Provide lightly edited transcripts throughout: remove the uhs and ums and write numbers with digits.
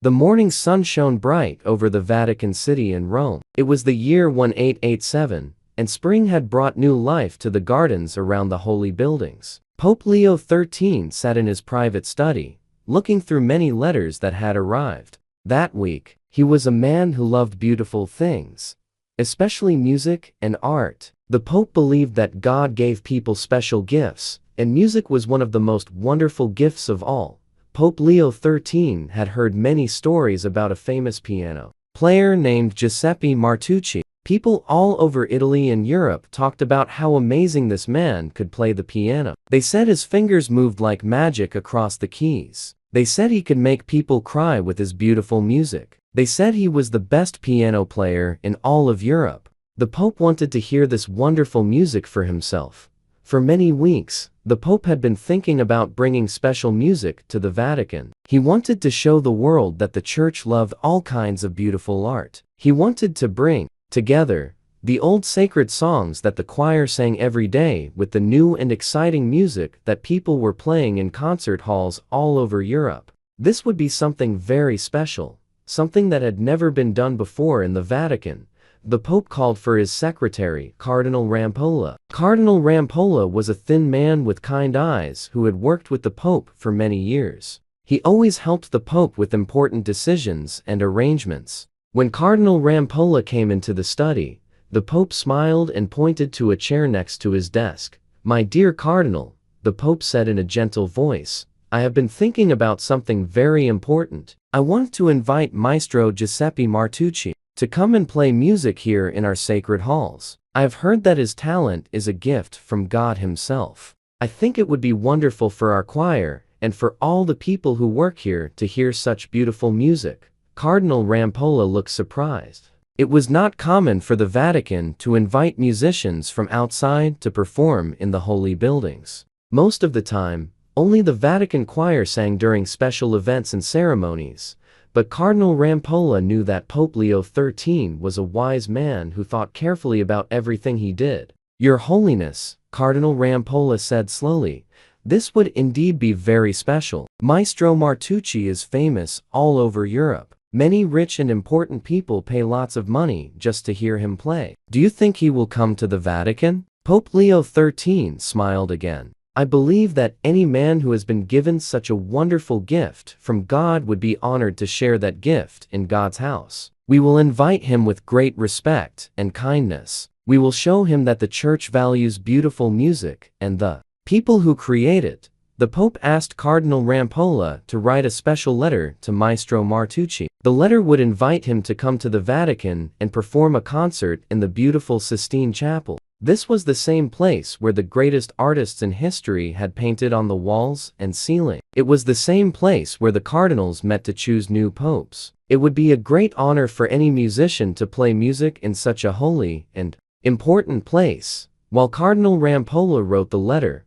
The morning sun shone bright over the Vatican City in Rome. It was the year 1887, and spring had brought new life to the gardens around the holy buildings. Pope Leo XIII sat in his private study, looking through many letters that had arrived. That week, he was a man who loved beautiful things, especially music and art. The Pope believed that God gave people special gifts, and music was one of the most wonderful gifts of all. Pope Leo XIII had heard many stories about a famous piano player named Giuseppe Martucci. People all over Italy and Europe talked about how amazing this man could play the piano. They said his fingers moved like magic across the keys. They said he could make people cry with his beautiful music. They said he was the best piano player in all of Europe. The Pope wanted to hear this wonderful music for himself. For many weeks, the Pope had been thinking about bringing special music to the Vatican. He wanted to show the world that the Church loved all kinds of beautiful art. He wanted to bring together the old sacred songs that the choir sang every day with the new and exciting music that people were playing in concert halls all over Europe. This would be something very special, something that had never been done before in the Vatican. The Pope called for his secretary, Cardinal Rampolla. Cardinal Rampolla was a thin man with kind eyes who had worked with the Pope for many years. He always helped the Pope with important decisions and arrangements. When Cardinal Rampolla came into the study, the Pope smiled and pointed to a chair next to his desk. "My dear Cardinal," the Pope said in a gentle voice, "I have been thinking about something very important. I want to invite Maestro Giuseppe Martucci to come and play music here in our sacred halls. I have heard that his talent is a gift from God himself. I think it would be wonderful for our choir and for all the people who work here to hear such beautiful music." Cardinal Rampolla looked surprised. It was not common for the Vatican to invite musicians from outside to perform in the holy buildings. Most of the time, only the Vatican choir sang during special events and ceremonies. But Cardinal Rampolla knew that Pope Leo XIII was a wise man who thought carefully about everything he did. "Your Holiness," Cardinal Rampolla said slowly, "this would indeed be very special. Maestro Martucci is famous all over Europe. Many rich and important people pay lots of money just to hear him play. Do you think he will come to the Vatican?" Pope Leo XIII smiled again. "I believe that any man who has been given such a wonderful gift from God would be honored to share that gift in God's house. We will invite him with great respect and kindness. We will show him that the Church values beautiful music and the people who create it." The Pope asked Cardinal Rampolla to write a special letter to Maestro Martucci. The letter would invite him to come to the Vatican and perform a concert in the beautiful Sistine Chapel. This was the same place where the greatest artists in history had painted on the walls and ceiling. It was the same place where the cardinals met to choose new popes. It would be a great honor for any musician to play music in such a holy and important place. While Cardinal Rampolla wrote the letter,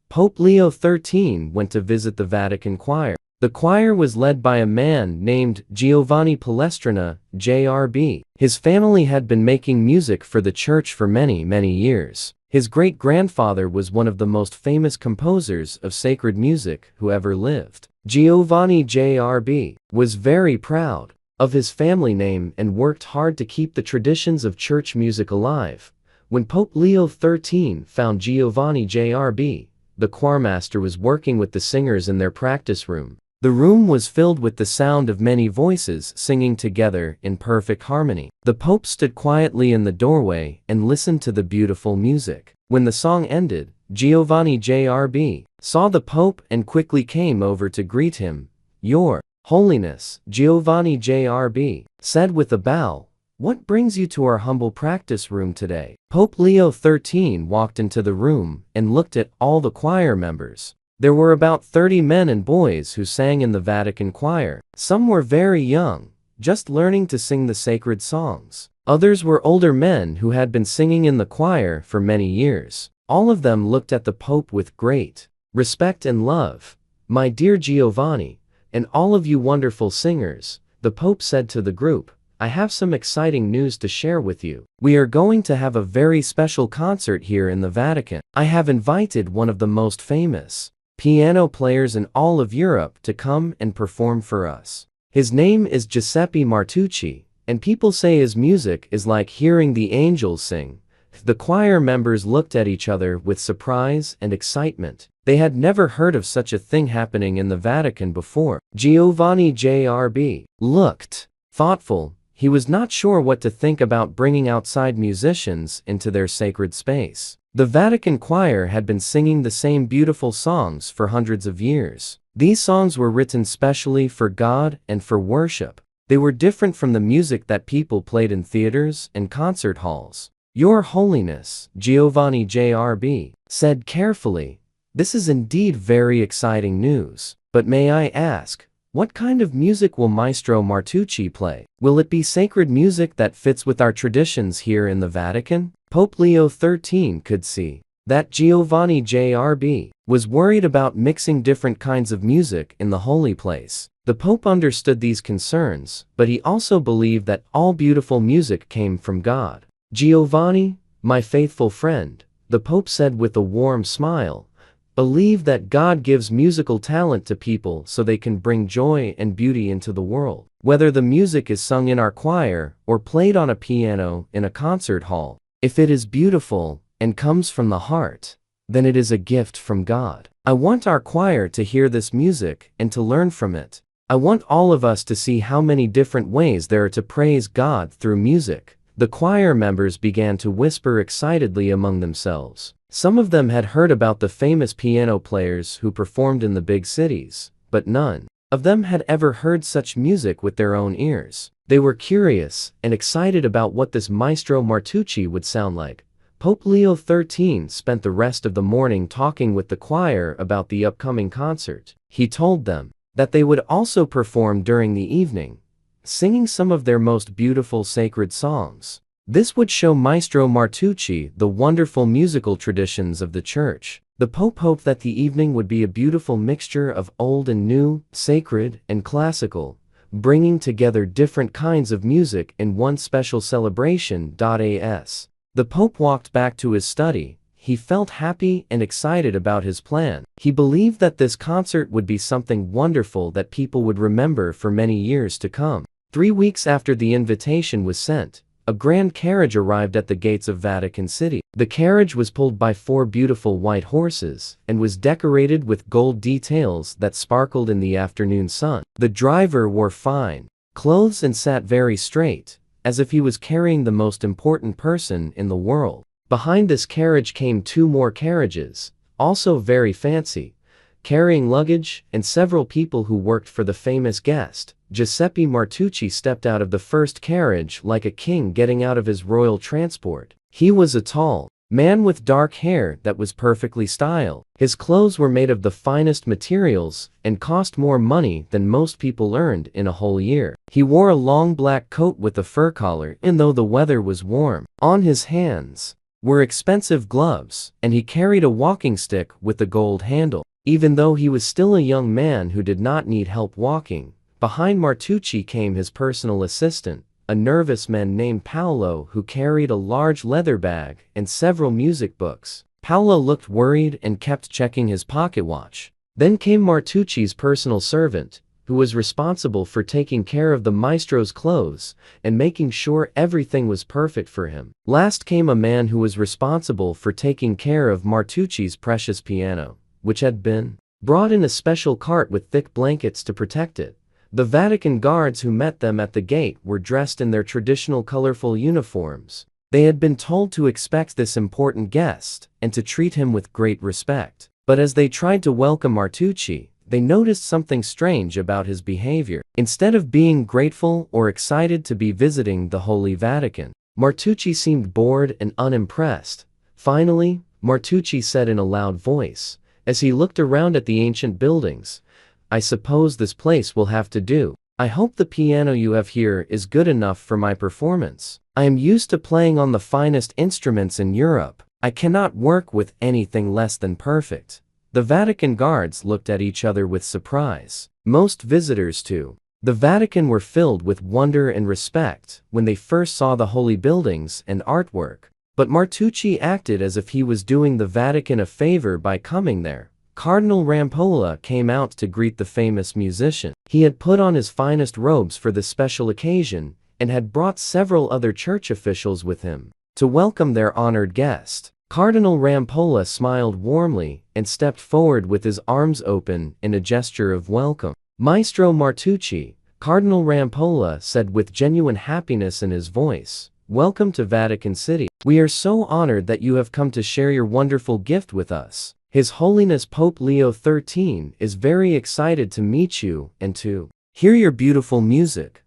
Pope Leo XIII went to visit the Vatican choir. The choir was led by a man named Giovanni Palestrina, JRB. His family had been making music for the Church for many, many years. His great-grandfather was one of the most famous composers of sacred music who ever lived. Giovanni JRB was very proud of his family name and worked hard to keep the traditions of church music alive. When Pope Leo XIII found Giovanni JRB, the choirmaster was working with the singers in their practice room. The room was filled with the sound of many voices singing together in perfect harmony. The Pope stood quietly in the doorway and listened to the beautiful music. When the song ended, Giovanni JRB saw the Pope and quickly came over to greet him. "Your Holiness," Giovanni JRB said with a bow, "what brings you to our humble practice room today?" Pope Leo XIII walked into the room and looked at all the choir members. There were about 30 men and boys who sang in the Vatican choir. Some were very young, just learning to sing the sacred songs. Others were older men who had been singing in the choir for many years. All of them looked at the Pope with great respect and love. "My dear Giovanni, and all of you wonderful singers," the Pope said to the group, "I have some exciting news to share with you. We are going to have a very special concert here in the Vatican. I have invited one of the most famous piano players in all of Europe to come and perform for us. His name is Giuseppe Martucci, and people say his music is like hearing the angels sing. The choir members looked at each other with surprise and excitement. They had never heard of such a thing happening in the Vatican before. Giovanni JRB looked thoughtful. He was not sure what to think about bringing outside musicians into their sacred space. The Vatican choir had been singing the same beautiful songs for hundreds of years. These songs were written specially for God and for worship. They were different from the music that people played in theaters and concert halls. Your Holiness, Giovanni JRB said carefully, "This is indeed very exciting news. But may I ask, what kind of music will Maestro Martucci play? Will it be sacred music that fits with our traditions here in the Vatican?" Pope Leo XIII could see that Giovanni JRB was worried about mixing different kinds of music in the holy place. The Pope understood these concerns, but he also believed that all beautiful music came from God. "Giovanni, my faithful friend," the Pope said with a warm smile, "believe that God gives musical talent to people so they can bring joy and beauty into the world. Whether the music is sung in our choir or played on a piano in a concert hall, if it is beautiful and comes from the heart, then it is a gift from God. I want our choir to hear this music and to learn from it. I want all of us to see how many different ways there are to praise God through music." The choir members began to whisper excitedly among themselves. Some of them had heard about the famous piano players who performed in the big cities, but none of them had ever heard such music with their own ears. They were curious and excited about what this Maestro Martucci would sound like. Pope Leo XIII spent the rest of the morning talking with the choir about the upcoming concert. He told them that they would also perform during the evening, singing some of their most beautiful sacred songs. This would show Maestro Martucci the wonderful musical traditions of the Church. The Pope hoped that the evening would be a beautiful mixture of old and new, sacred and classical, bringing together different kinds of music in one special celebration. As the Pope walked back to his study, he felt happy and excited about his plan. He believed that this concert would be something wonderful that people would remember for many years to come. 3 weeks after the invitation was sent, a grand carriage arrived at the gates of Vatican City. The carriage was pulled by 4 beautiful white horses and was decorated with gold details that sparkled in the afternoon sun. The driver wore fine clothes and sat very straight, as if he was carrying the most important person in the world. Behind this carriage came 2 more carriages, also very fancy, carrying luggage and several people who worked for the famous guest. Giuseppe Martucci stepped out of the first carriage like a king getting out of his royal transport. He was a tall man with dark hair that was perfectly styled. His clothes were made of the finest materials and cost more money than most people earned in a whole year. He wore a long black coat with a fur collar, even though the weather was warm. On his hands were expensive gloves, and he carried a walking stick with a gold handle. Even though he was still a young man who did not need help walking, behind Martucci came his personal assistant, a nervous man named Paolo who carried a large leather bag and several music books. Paolo looked worried and kept checking his pocket watch. Then came Martucci's personal servant, who was responsible for taking care of the maestro's clothes and making sure everything was perfect for him. Last came a man who was responsible for taking care of Martucci's precious piano, which had been brought in a special cart with thick blankets to protect it. The Vatican guards who met them at the gate were dressed in their traditional colorful uniforms. They had been told to expect this important guest and to treat him with great respect. But as they tried to welcome Martucci, they noticed something strange about his behavior. Instead of being grateful or excited to be visiting the Holy Vatican, Martucci seemed bored and unimpressed. Finally, Martucci said in a loud voice, as he looked around at the ancient buildings, "I suppose this place will have to do. I hope the piano you have here is good enough for my performance. I am used to playing on the finest instruments in Europe. I cannot work with anything less than perfect." The Vatican guards looked at each other with surprise. Most visitors to the Vatican were filled with wonder and respect when they first saw the holy buildings and artwork. But Martucci acted as if he was doing the Vatican a favor by coming there, Cardinal Rampolla came out to greet the famous musician. He had put on his finest robes for this special occasion and had brought several other church officials with him to welcome their honored guest. Cardinal Rampolla smiled warmly and stepped forward with his arms open in a gesture of welcome. "Maestro Martucci," Cardinal Rampolla said with genuine happiness in his voice, "welcome to Vatican City. We are so honored that you have come to share your wonderful gift with us. His Holiness Pope Leo XIII is very excited to meet you and to hear your beautiful music."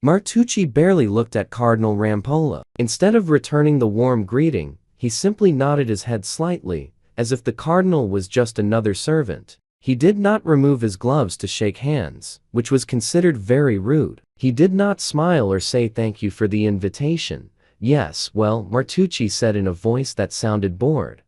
Martucci barely looked at Cardinal Rampolla. Instead of returning the warm greeting, he simply nodded his head slightly, as if the cardinal was just another servant. He did not remove his gloves to shake hands, which was considered very rude. He did not smile or say thank you for the invitation. "Yes, well," Martucci said in a voice that sounded bored,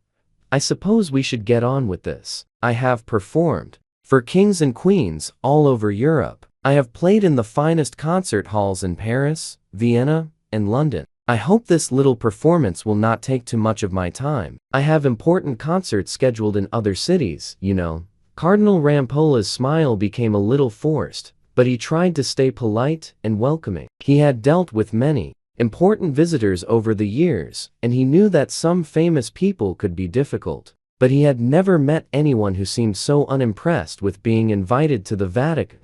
"I suppose we should get on with this. I have performed for kings and queens all over Europe. I have played in the finest concert halls in Paris, Vienna, and London. I hope this little performance will not take too much of my time. I have important concerts scheduled in other cities, you know." Cardinal Rampolla's smile became a little forced, but he tried to stay polite and welcoming. He had dealt with many important visitors over the years, and he knew that some famous people could be difficult. But he had never met anyone who seemed so unimpressed with being invited to the Vatican.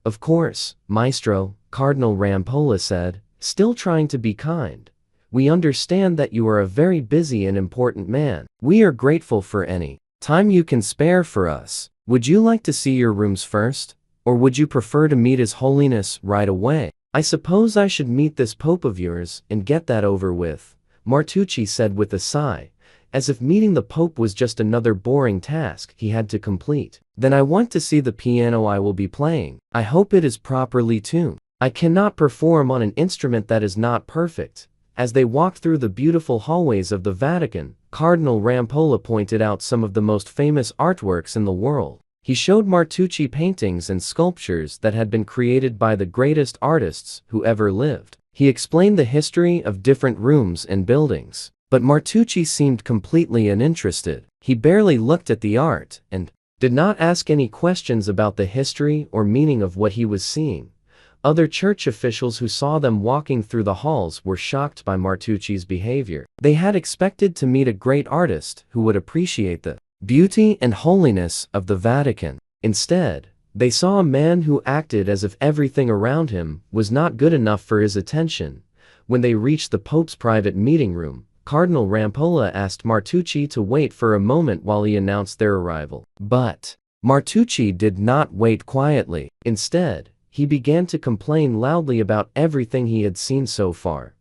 "Of course, Maestro," Cardinal Rampolla said, still trying to be kind. "We understand that you are a very busy and important man. We are grateful for any time you can spare for us. Would you like to see your rooms first? Or would you prefer to meet His Holiness right away?" "I suppose I should meet this Pope of yours and get that over with," Martucci said with a sigh, as if meeting the Pope was just another boring task he had to complete. "Then I want to see the piano I will be playing. I hope it is properly tuned. I cannot perform on an instrument that is not perfect." As they walked through the beautiful hallways of the Vatican, Cardinal Rampolla pointed out some of the most famous artworks in the world. He showed Martucci paintings and sculptures that had been created by the greatest artists who ever lived. He explained the history of different rooms and buildings. But Martucci seemed completely uninterested. He barely looked at the art and did not ask any questions about the history or meaning of what he was seeing. Other church officials who saw them walking through the halls were shocked by Martucci's behavior. They had expected to meet a great artist who would appreciate the beauty and holiness of the Vatican. Instead, they saw a man who acted as if everything around him was not good enough for his attention. When they reached the Pope's private meeting room, Cardinal Rampolla asked Martucci to wait for a moment while he announced their arrival. But Martucci did not wait quietly. Instead, he began to complain loudly about everything he had seen so far.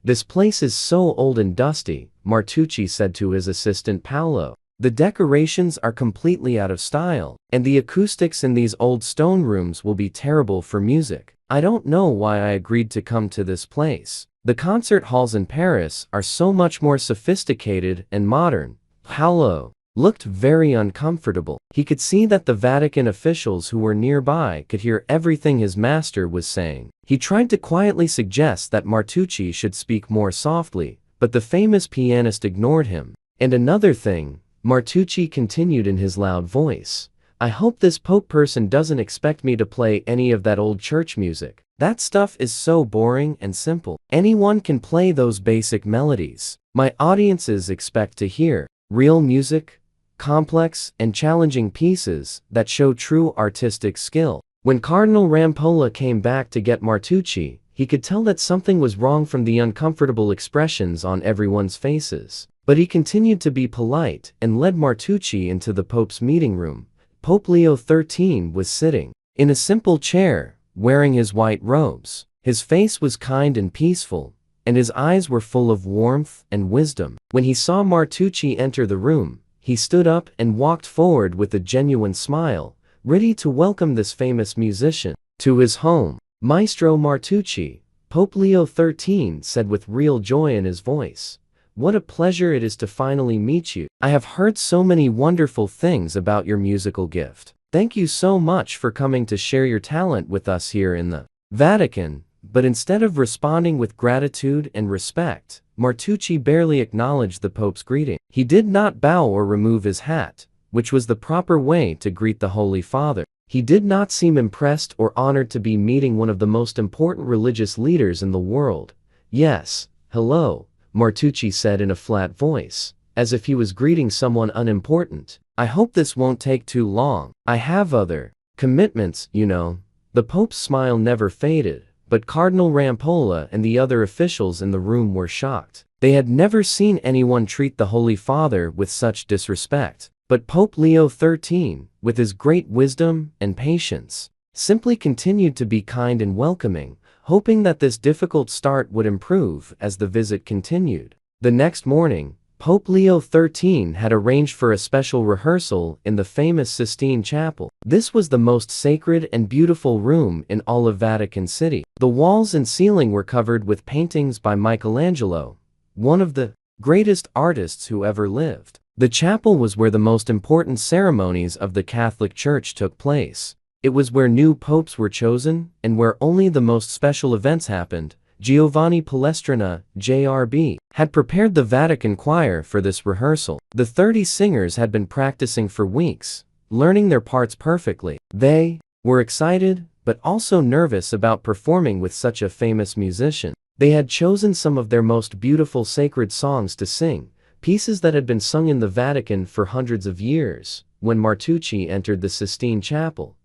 "This place is so old and dusty," Martucci said to his assistant Paolo. "The decorations are completely out of style, and the acoustics in these old stone rooms will be terrible for music. I don't know why I agreed to come to this place. The concert halls in Paris are so much more sophisticated and modern." Paolo looked very uncomfortable. He could see that the Vatican officials who were nearby could hear everything his master was saying. He tried to quietly suggest that Martucci should speak more softly, but the famous pianist ignored him. "And another thing," Martucci continued in his loud voice, "I hope this Pope person doesn't expect me to play any of that old church music. That stuff is so boring and simple. Anyone can play those basic melodies. My audiences expect to hear real music, complex and challenging pieces that show true artistic skill." When Cardinal Rampolla came back to get Martucci, he could tell that something was wrong from the uncomfortable expressions on everyone's faces. But he continued to be polite and led Martucci into the Pope's meeting room. Pope Leo XIII was sitting in a simple chair, wearing his white robes. His face was kind and peaceful, and his eyes were full of warmth and wisdom. When he saw Martucci enter the room, he stood up and walked forward with a genuine smile, ready to welcome this famous musician to his home. "Maestro Martucci," Pope Leo XIII said with real joy in his voice, "what a pleasure it is to finally meet you. I have heard so many wonderful things about your musical gift. Thank you so much for coming to share your talent with us here in the Vatican." But instead of responding with gratitude and respect, Martucci barely acknowledged the Pope's greeting. He did not bow or remove his hat, which was the proper way to greet the Holy Father. He did not seem impressed or honored to be meeting one of the most important religious leaders in the world. "Yes, hello," Martucci said in a flat voice, as if he was greeting someone unimportant. "I hope this won't take too long. I have other commitments, you know." The Pope's smile never faded, but Cardinal Rampolla and the other officials in the room were shocked. They had never seen anyone treat the Holy Father with such disrespect. But Pope Leo XIII, with his great wisdom and patience, simply continued to be kind and welcoming, hoping that this difficult start would improve as the visit continued. The next morning, Pope Leo XIII had arranged for a special rehearsal in the famous Sistine Chapel. This was the most sacred and beautiful room in all of Vatican City. The walls and ceiling were covered with paintings by Michelangelo, one of the greatest artists who ever lived. The chapel was where the most important ceremonies of the Catholic Church took place. It was where new popes were chosen, and where only the most special events happened. Giovanni Palestrina, JRB, had prepared the Vatican choir for this rehearsal. The 30 singers had been practicing for weeks, learning their parts perfectly. They were excited, but also nervous about performing with such a famous musician. They had chosen some of their most beautiful sacred songs to sing, pieces that had been sung in the Vatican for hundreds of years. When Martucci entered the Sistine Chapel,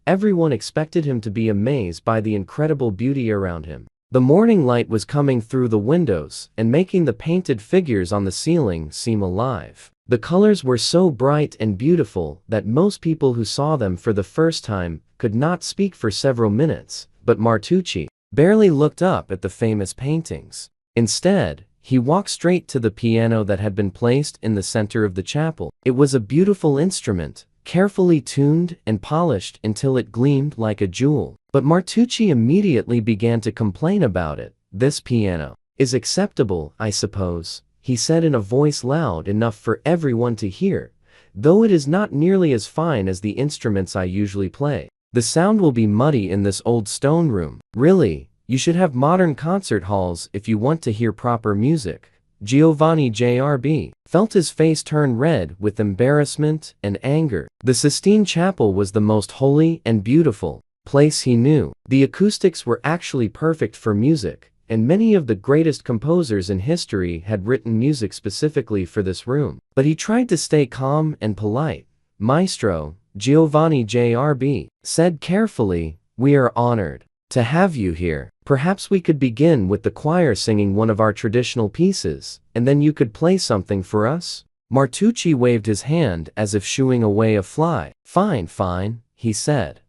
everyone expected him to be amazed by the incredible beauty around him. The morning light was coming through the windows and making the painted figures on the ceiling seem alive. The colors were so bright and beautiful that most people who saw them for the first time could not speak for several minutes, but Martucci barely looked up at the famous paintings. Instead, he walked straight to the piano that had been placed in the center of the chapel. It was a beautiful instrument, carefully tuned and polished until it gleamed like a jewel. But Martucci immediately began to complain about it. "This piano is acceptable, I suppose," he said in a voice loud enough for everyone to hear, "though it is not nearly as fine as the instruments I usually play. The sound will be muddy in this old stone room. Really, you should have modern concert halls if you want to hear proper music." Giovanni JRB felt his face turn red with embarrassment and anger. The Sistine Chapel was the most holy and beautiful place he knew. The acoustics were actually perfect for music, and many of the greatest composers in history had written music specifically for this room. But he tried to stay calm and polite. "Maestro," Giovanni JRB said carefully, "we are honored to have you here. Perhaps we could begin with the choir singing one of our traditional pieces, and then you could play something for us?" Martucci waved his hand as if shooing away a fly. "Fine, fine," he said.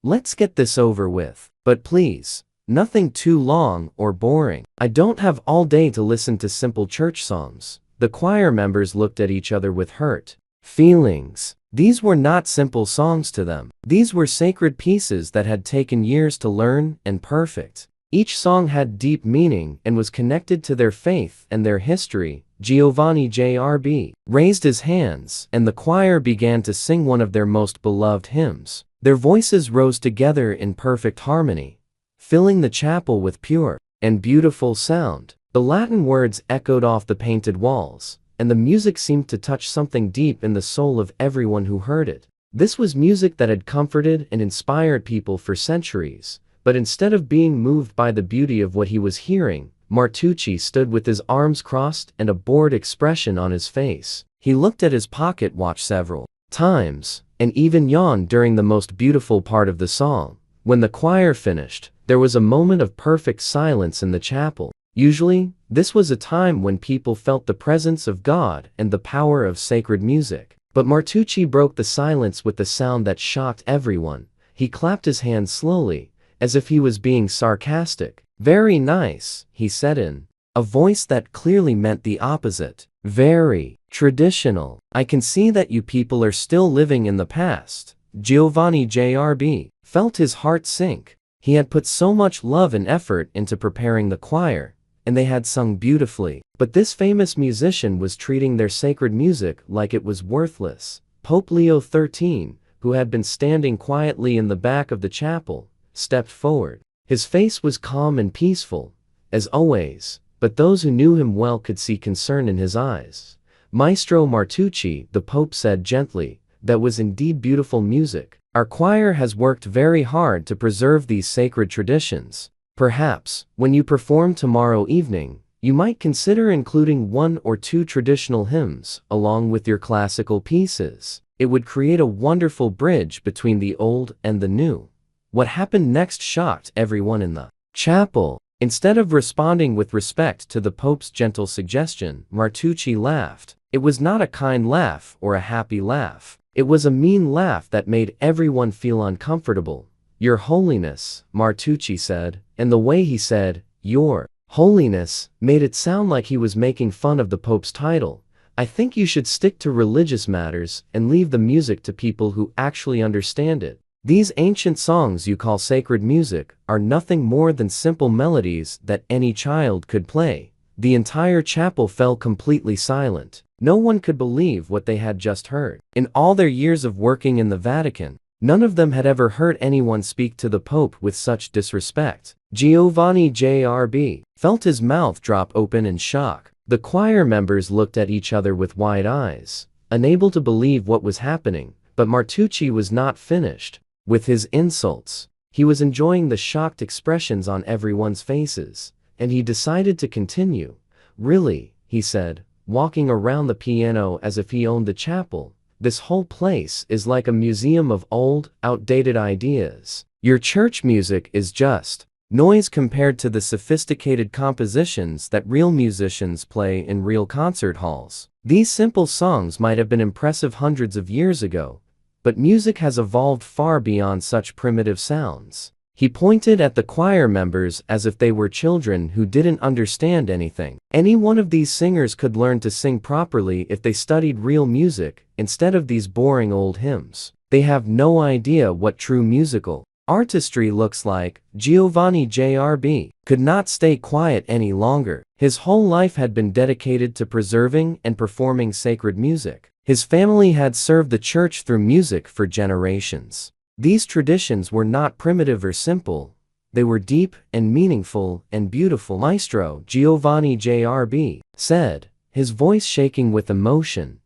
"Let's get this over with. But please, nothing too long or boring. I don't have all day to listen to simple church songs." The choir members looked at each other with hurt feelings. These were not simple songs to them. These were sacred pieces that had taken years to learn and perfect. Each song had deep meaning and was connected to their faith and their history. Giovanni JRB raised his hands, and the choir began to sing one of their most beloved hymns. Their voices rose together in perfect harmony, filling the chapel with pure and beautiful sound. The Latin words echoed off the painted walls, and the music seemed to touch something deep in the soul of everyone who heard it. This was music that had comforted and inspired people for centuries. But instead of being moved by the beauty of what he was hearing, Martucci stood with his arms crossed and a bored expression on his face. He looked at his pocket watch several times, and even yawned during the most beautiful part of the song. When the choir finished, there was a moment of perfect silence in the chapel. Usually, this was a time when people felt the presence of God and the power of sacred music. But Martucci broke the silence with a sound that shocked everyone. He clapped his hands slowly, as if he was being sarcastic. "Very nice," he said in a voice that clearly meant the opposite. "Very traditional. I can see that you people are still living in the past." Giovanni JRB felt his heart sink. He had put so much love and effort into preparing the choir, and they had sung beautifully. But this famous musician was treating their sacred music like it was worthless. Pope Leo XIII, who had been standing quietly in the back of the chapel, stepped forward. His face was calm and peaceful, as always, but those who knew him well could see concern in his eyes. "Maestro Martucci," the Pope said gently, that was indeed beautiful music. Our choir has worked very hard to preserve these sacred traditions. Perhaps, when you perform tomorrow evening, you might consider including 1 or 2 traditional hymns, along with your classical pieces. It would create a wonderful bridge between the old and the new." What happened next shocked everyone in the chapel. Instead of responding with respect to the Pope's gentle suggestion, Martucci laughed. It was not a kind laugh or a happy laugh. It was a mean laugh that made everyone feel uncomfortable. "Your Holiness," Martucci said, and the way he said, "Your Holiness," made it sound like he was making fun of the Pope's title. "I think you should stick to religious matters and leave the music to people who actually understand it. These ancient songs you call sacred music are nothing more than simple melodies that any child could play." The entire chapel fell completely silent. No one could believe what they had just heard. In all their years of working in the Vatican, none of them had ever heard anyone speak to the Pope with such disrespect. Giovanni J.R.B. felt his mouth drop open in shock. The choir members looked at each other with wide eyes, unable to believe what was happening, but Martucci was not finished with his insults. He was enjoying the shocked expressions on everyone's faces, and he decided to continue. "Really," he said, walking around the piano as if he owned the chapel, "this whole place is like a museum of old, outdated ideas. Your church music is just noise compared to the sophisticated compositions that real musicians play in real concert halls. These simple songs might have been impressive hundreds of years ago, but music has evolved far beyond such primitive sounds." He pointed at the choir members as if they were children who didn't understand anything. Any one of these singers could learn to sing properly if they studied real music, instead of these boring old hymns. They have no idea what true musical artistry looks like. Giovanni J.R.B. could not stay quiet any longer. His whole life had been dedicated to preserving and performing sacred music. His family had served the church through music for generations. These traditions were not primitive or simple. They were deep and meaningful and beautiful. "Maestro," Giovanni J.R.B. said, his voice shaking with emotion,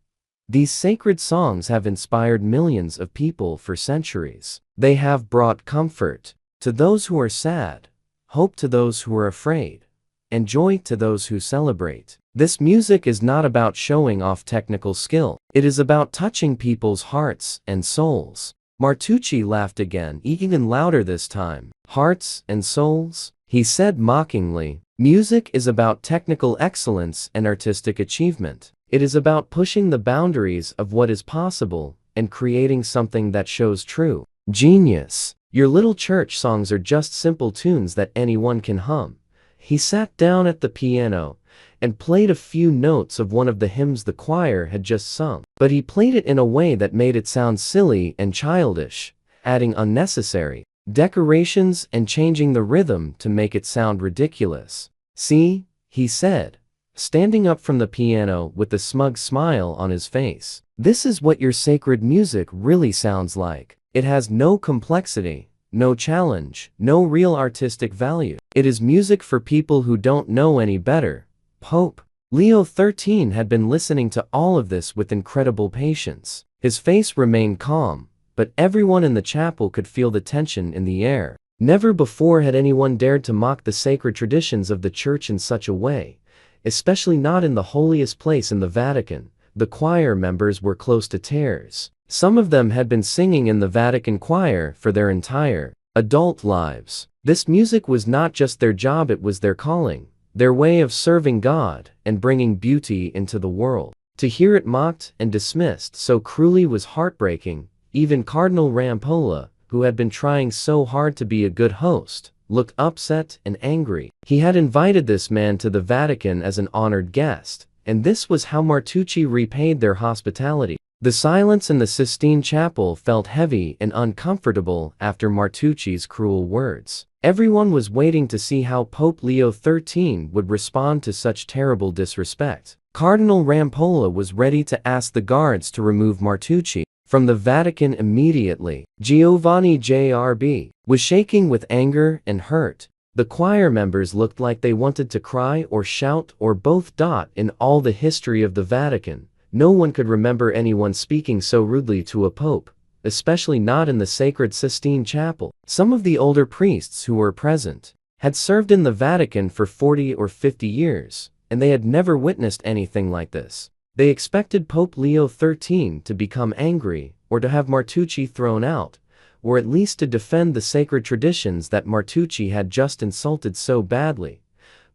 "these sacred songs have inspired millions of people for centuries. They have brought comfort to those who are sad, hope to those who are afraid, and joy to those who celebrate. This music is not about showing off technical skill. It is about touching people's hearts and souls." Martucci laughed again, even louder this time. "Hearts and souls?" he said mockingly. "Music is about technical excellence and artistic achievement. It is about pushing the boundaries of what is possible and creating something that shows true genius. Your little church songs are just simple tunes that anyone can hum." He sat down at the piano and played a few notes of one of the hymns the choir had just sung. But he played it in a way that made it sound silly and childish, adding unnecessary decorations and changing the rhythm to make it sound ridiculous. "See," he said, standing up from the piano with a smug smile on his face. "This is what your sacred music really sounds like. It has no complexity, no challenge, no real artistic value. It is music for people who don't know any better." Pope Leo XIII had been listening to all of this with incredible patience. His face remained calm, but everyone in the chapel could feel the tension in the air. Never before had anyone dared to mock the sacred traditions of the Church in such a way, especially not in the holiest place in the Vatican. The choir members were close to tears. Some of them had been singing in the Vatican choir for their entire adult lives. This music was not just their job, it was their calling, their way of serving God and bringing beauty into the world. To hear it mocked and dismissed so cruelly was heartbreaking. Even Cardinal Rampolla, who had been trying so hard to be a good host, looked upset and angry. He had invited this man to the Vatican as an honored guest, and this was how Martucci repaid their hospitality. The silence in the Sistine Chapel felt heavy and uncomfortable after Martucci's cruel words. Everyone was waiting to see how Pope Leo XIII would respond to such terrible disrespect. Cardinal Rampolla was ready to ask the guards to remove Martucci from the Vatican immediately. Giovanni J.R.B. was shaking with anger and hurt. The choir members looked like they wanted to cry or shout or both. In all the history of the Vatican, No one could remember anyone speaking so rudely to a pope, especially not in the sacred Sistine Chapel. Some of the older priests who were present had served in the Vatican for 40 or 50 years, and they had never witnessed anything like this. They expected Pope Leo XIII to become angry, or to have Martucci thrown out, or at least to defend the sacred traditions that Martucci had just insulted so badly.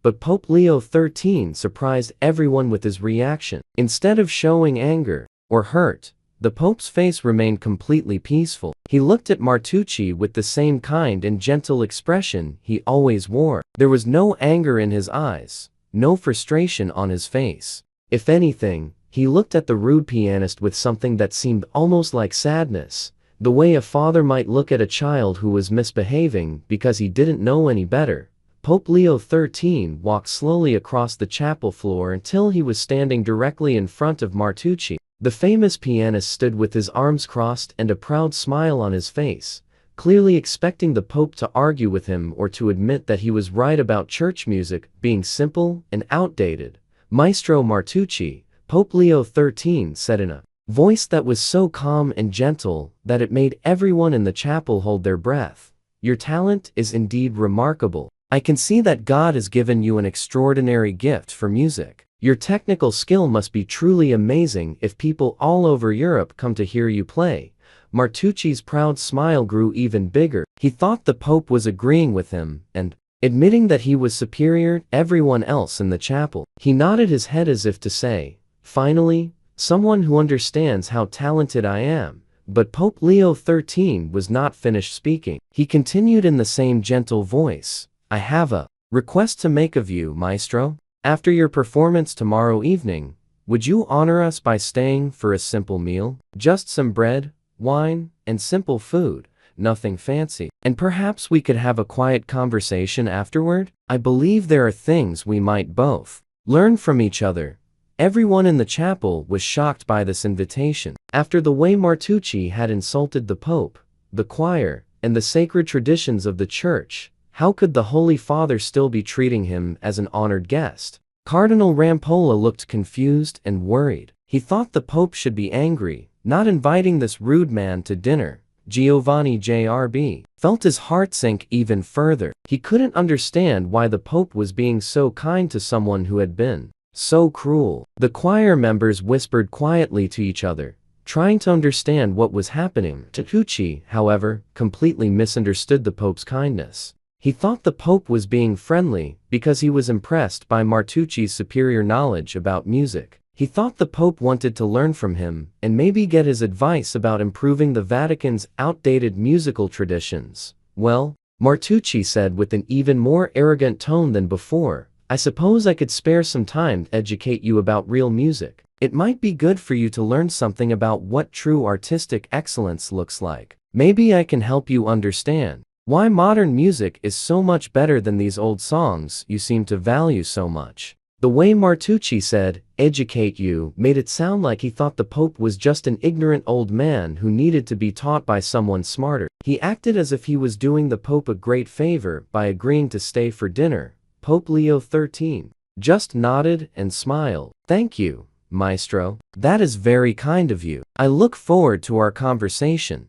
But Pope Leo XIII surprised everyone with his reaction. Instead of showing anger or hurt, the Pope's face remained completely peaceful. He looked at Martucci with the same kind and gentle expression he always wore. There was no anger in his eyes, no frustration on his face. If anything, he looked at the rude pianist with something that seemed almost like sadness, the way a father might look at a child who was misbehaving because he didn't know any better. Pope Leo XIII walked slowly across the chapel floor until he was standing directly in front of Martucci. The famous pianist stood with his arms crossed and a proud smile on his face, clearly expecting the Pope to argue with him or to admit that he was right about church music being simple and outdated. "Maestro Martucci," Pope Leo XIII said in a voice that was so calm and gentle that it made everyone in the chapel hold their breath, "Your talent is indeed remarkable. I can see that God has given you an extraordinary gift for music. Your technical skill must be truly amazing if people all over Europe come to hear you play." Martucci's proud smile grew even bigger. He thought the Pope was agreeing with him and admitting that he was superior to everyone else in the chapel. He nodded his head as if to say, "Finally, someone who understands how talented I am." But Pope Leo XIII was not finished speaking. He continued in the same gentle voice, "I have a request to make of you, Maestro. After your performance tomorrow evening, would you honor us by staying for a simple meal? Just some bread, wine, and simple food, nothing fancy. And perhaps we could have a quiet conversation afterward? I believe there are things we might both learn from each other." Everyone in the chapel was shocked by this invitation. After the way Martucci had insulted the Pope, the choir, and the sacred traditions of the Church, how could the Holy Father still be treating him as an honored guest? Cardinal Rampolla looked confused and worried. He thought the Pope should be angry, not inviting this rude man to dinner. Giovanni JRB felt his heart sink even further. He couldn't understand why the Pope was being so kind to someone who had been so cruel. The choir members whispered quietly to each other, trying to understand what was happening. Martucci, however, completely misunderstood the Pope's kindness. He thought the Pope was being friendly because he was impressed by Martucci's superior knowledge about music. He thought the Pope wanted to learn from him and maybe get his advice about improving the Vatican's outdated musical traditions. "Well," Martucci said with an even more arrogant tone than before, "I suppose I could spare some time to educate you about real music. It might be good for you to learn something about what true artistic excellence looks like. Maybe I can help you understand why modern music is so much better than these old songs you seem to value so much." The way Martucci said, "educate you," made it sound like he thought the Pope was just an ignorant old man who needed to be taught by someone smarter. He acted as if he was doing the Pope a great favor by agreeing to stay for dinner. Pope Leo XIII just nodded and smiled. "Thank you, Maestro. That is very kind of you. I look forward to our conversation."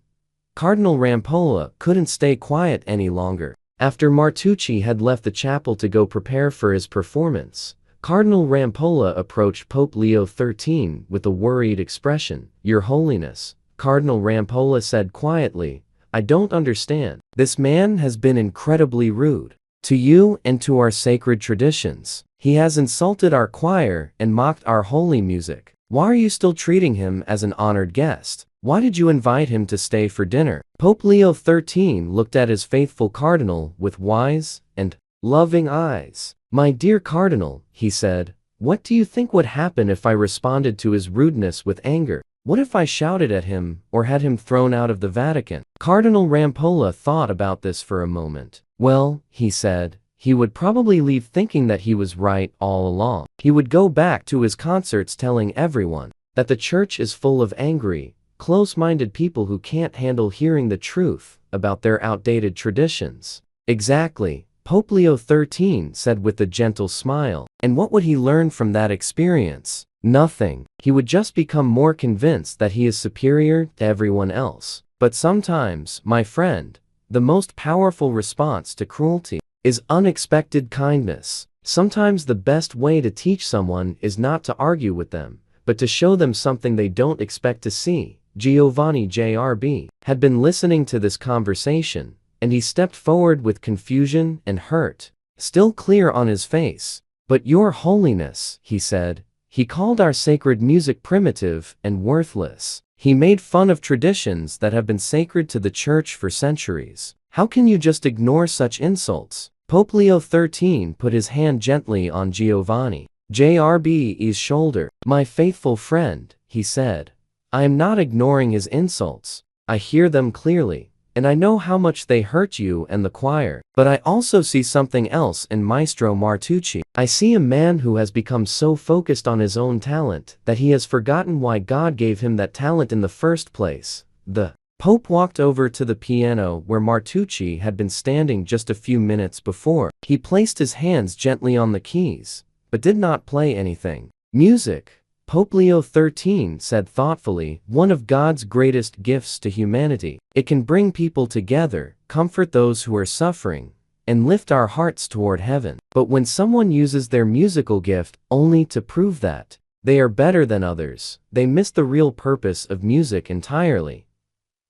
Cardinal Rampolla couldn't stay quiet any longer. After Martucci had left the chapel to go prepare for his performance, Cardinal Rampolla approached Pope Leo XIII with a worried expression. "Your Holiness," Cardinal Rampolla said quietly, "I don't understand. This man has been incredibly rude to you and to our sacred traditions. He has insulted our choir and mocked our holy music. Why are you still treating him as an honored guest? Why did you invite him to stay for dinner?" Pope Leo XIII looked at his faithful cardinal with wise and loving eyes. "My dear cardinal," he said, "what do you think would happen if I responded to his rudeness with anger? What if I shouted at him or had him thrown out of the Vatican?" Cardinal Rampolla thought about this for a moment. "Well," he said, "he would probably leave thinking that he was right all along. He would go back to his concerts telling everyone that the Church is full of angry, close-minded people who can't handle hearing the truth about their outdated traditions." "Exactly," Pope Leo XIII said with a gentle smile. "And what would he learn from that experience? Nothing. He would just become more convinced that he is superior to everyone else. But sometimes, my friend, the most powerful response to cruelty is unexpected kindness. Sometimes the best way to teach someone is not to argue with them, but to show them something they don't expect to see. Giovanni JRB had been listening to this conversation, and he stepped forward with confusion and hurt, still clear on his face. "But Your Holiness," he said, "he called our sacred music primitive and worthless. He made fun of traditions that have been sacred to the Church for centuries. How can you just ignore such insults?" Pope Leo XIII put his hand gently on Giovanni JRB's shoulder. "My faithful friend," he said, "I am not ignoring his insults. I hear them clearly, and I know how much they hurt you and the choir. But I also see something else in Maestro Martucci. I see a man who has become so focused on his own talent that he has forgotten why God gave him that talent in the first place." The Pope walked over to the piano where Martucci had been standing just a few minutes before. He placed his hands gently on the keys, but did not play anything. "Music," Pope Leo XIII said thoughtfully, "one of God's greatest gifts to humanity. It can bring people together, comfort those who are suffering, and lift our hearts toward heaven. But when someone uses their musical gift only to prove that they are better than others, they miss the real purpose of music entirely."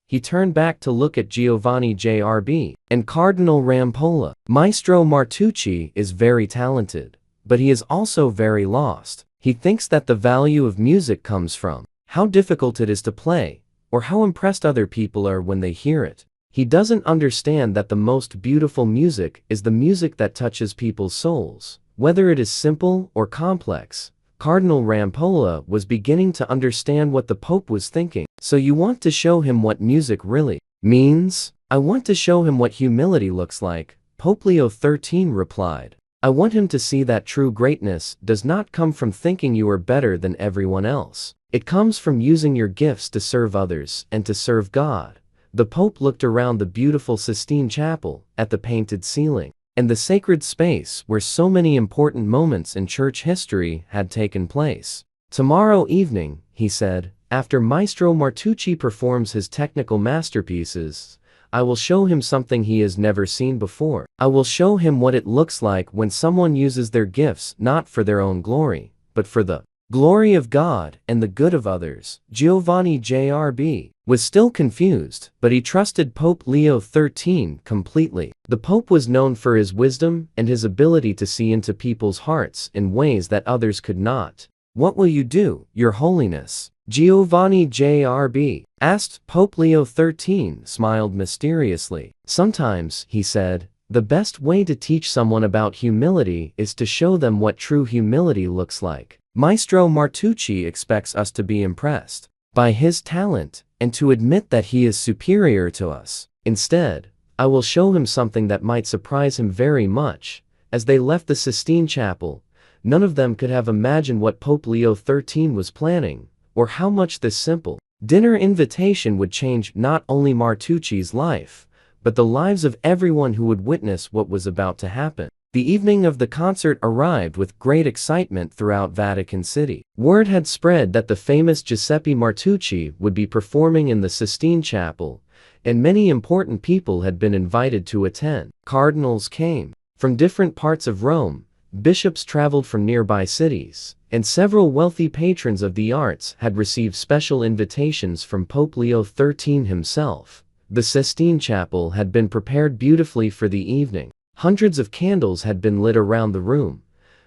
He turned back to look at Giovanni JRB and Cardinal Rampolla. "Maestro Martucci is very talented, but he is also very lost. He thinks that the value of music comes from how difficult it is to play, or how impressed other people are when they hear it. He doesn't understand that the most beautiful music is the music that touches people's souls, whether it is simple or complex." Cardinal Rampolla was beginning to understand what the Pope was thinking. "So you want to show him what music really means?" "I want to show him what humility looks like," Pope Leo XIII replied. "I want him to see that true greatness does not come from thinking you are better than everyone else. It comes from using your gifts to serve others and to serve God." The Pope looked around the beautiful Sistine Chapel, at the painted ceiling, and the sacred space where so many important moments in church history had taken place. "Tomorrow evening," he said, "after Maestro Martucci performs his technical masterpieces, I will show him something he has never seen before. I will show him what it looks like when someone uses their gifts not for their own glory, but for the glory of God and the good of others." Giovanni JRB was still confused, but he trusted Pope Leo XIII completely. The Pope was known for his wisdom and his ability to see into people's hearts in ways that others could not. "What will you do, Your Holiness?" Giovanni JRB asked. Pope Leo XIII smiled mysteriously. "Sometimes," he said, "the best way to teach someone about humility is to show them what true humility looks like. Maestro Martucci expects us to be impressed by his talent and to admit that he is superior to us. Instead, I will show him something that might surprise him very much." As they left the Sistine Chapel, none of them could have imagined what Pope Leo XIII was planning, or how much this simple dinner invitation would change not only Martucci's life, but the lives of everyone who would witness what was about to happen. The evening of the concert arrived with great excitement throughout Vatican City. Word had spread that the famous Giuseppe Martucci would be performing in the Sistine Chapel, and many important people had been invited to attend. Cardinals came from different parts of Rome, bishops traveled from nearby cities, and several wealthy patrons of the arts had received special invitations from Pope Leo XIII himself. The Sistine Chapel had been prepared beautifully for the evening. Hundreds of candles had been lit around the room,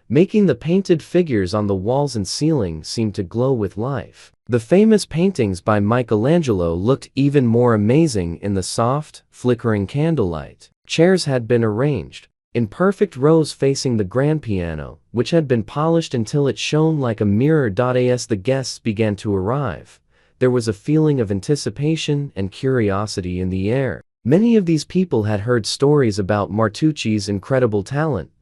making the painted figures on the walls and ceiling seem to glow with life. The famous paintings by Michelangelo looked even more amazing in the soft, flickering candlelight. Chairs had been arranged in perfect rows facing the grand piano, which had been polished until it shone like a mirror. As the guests began to arrive, there was a feeling of anticipation and curiosity in the air. Many of these people had heard stories about Martucci's incredible talent,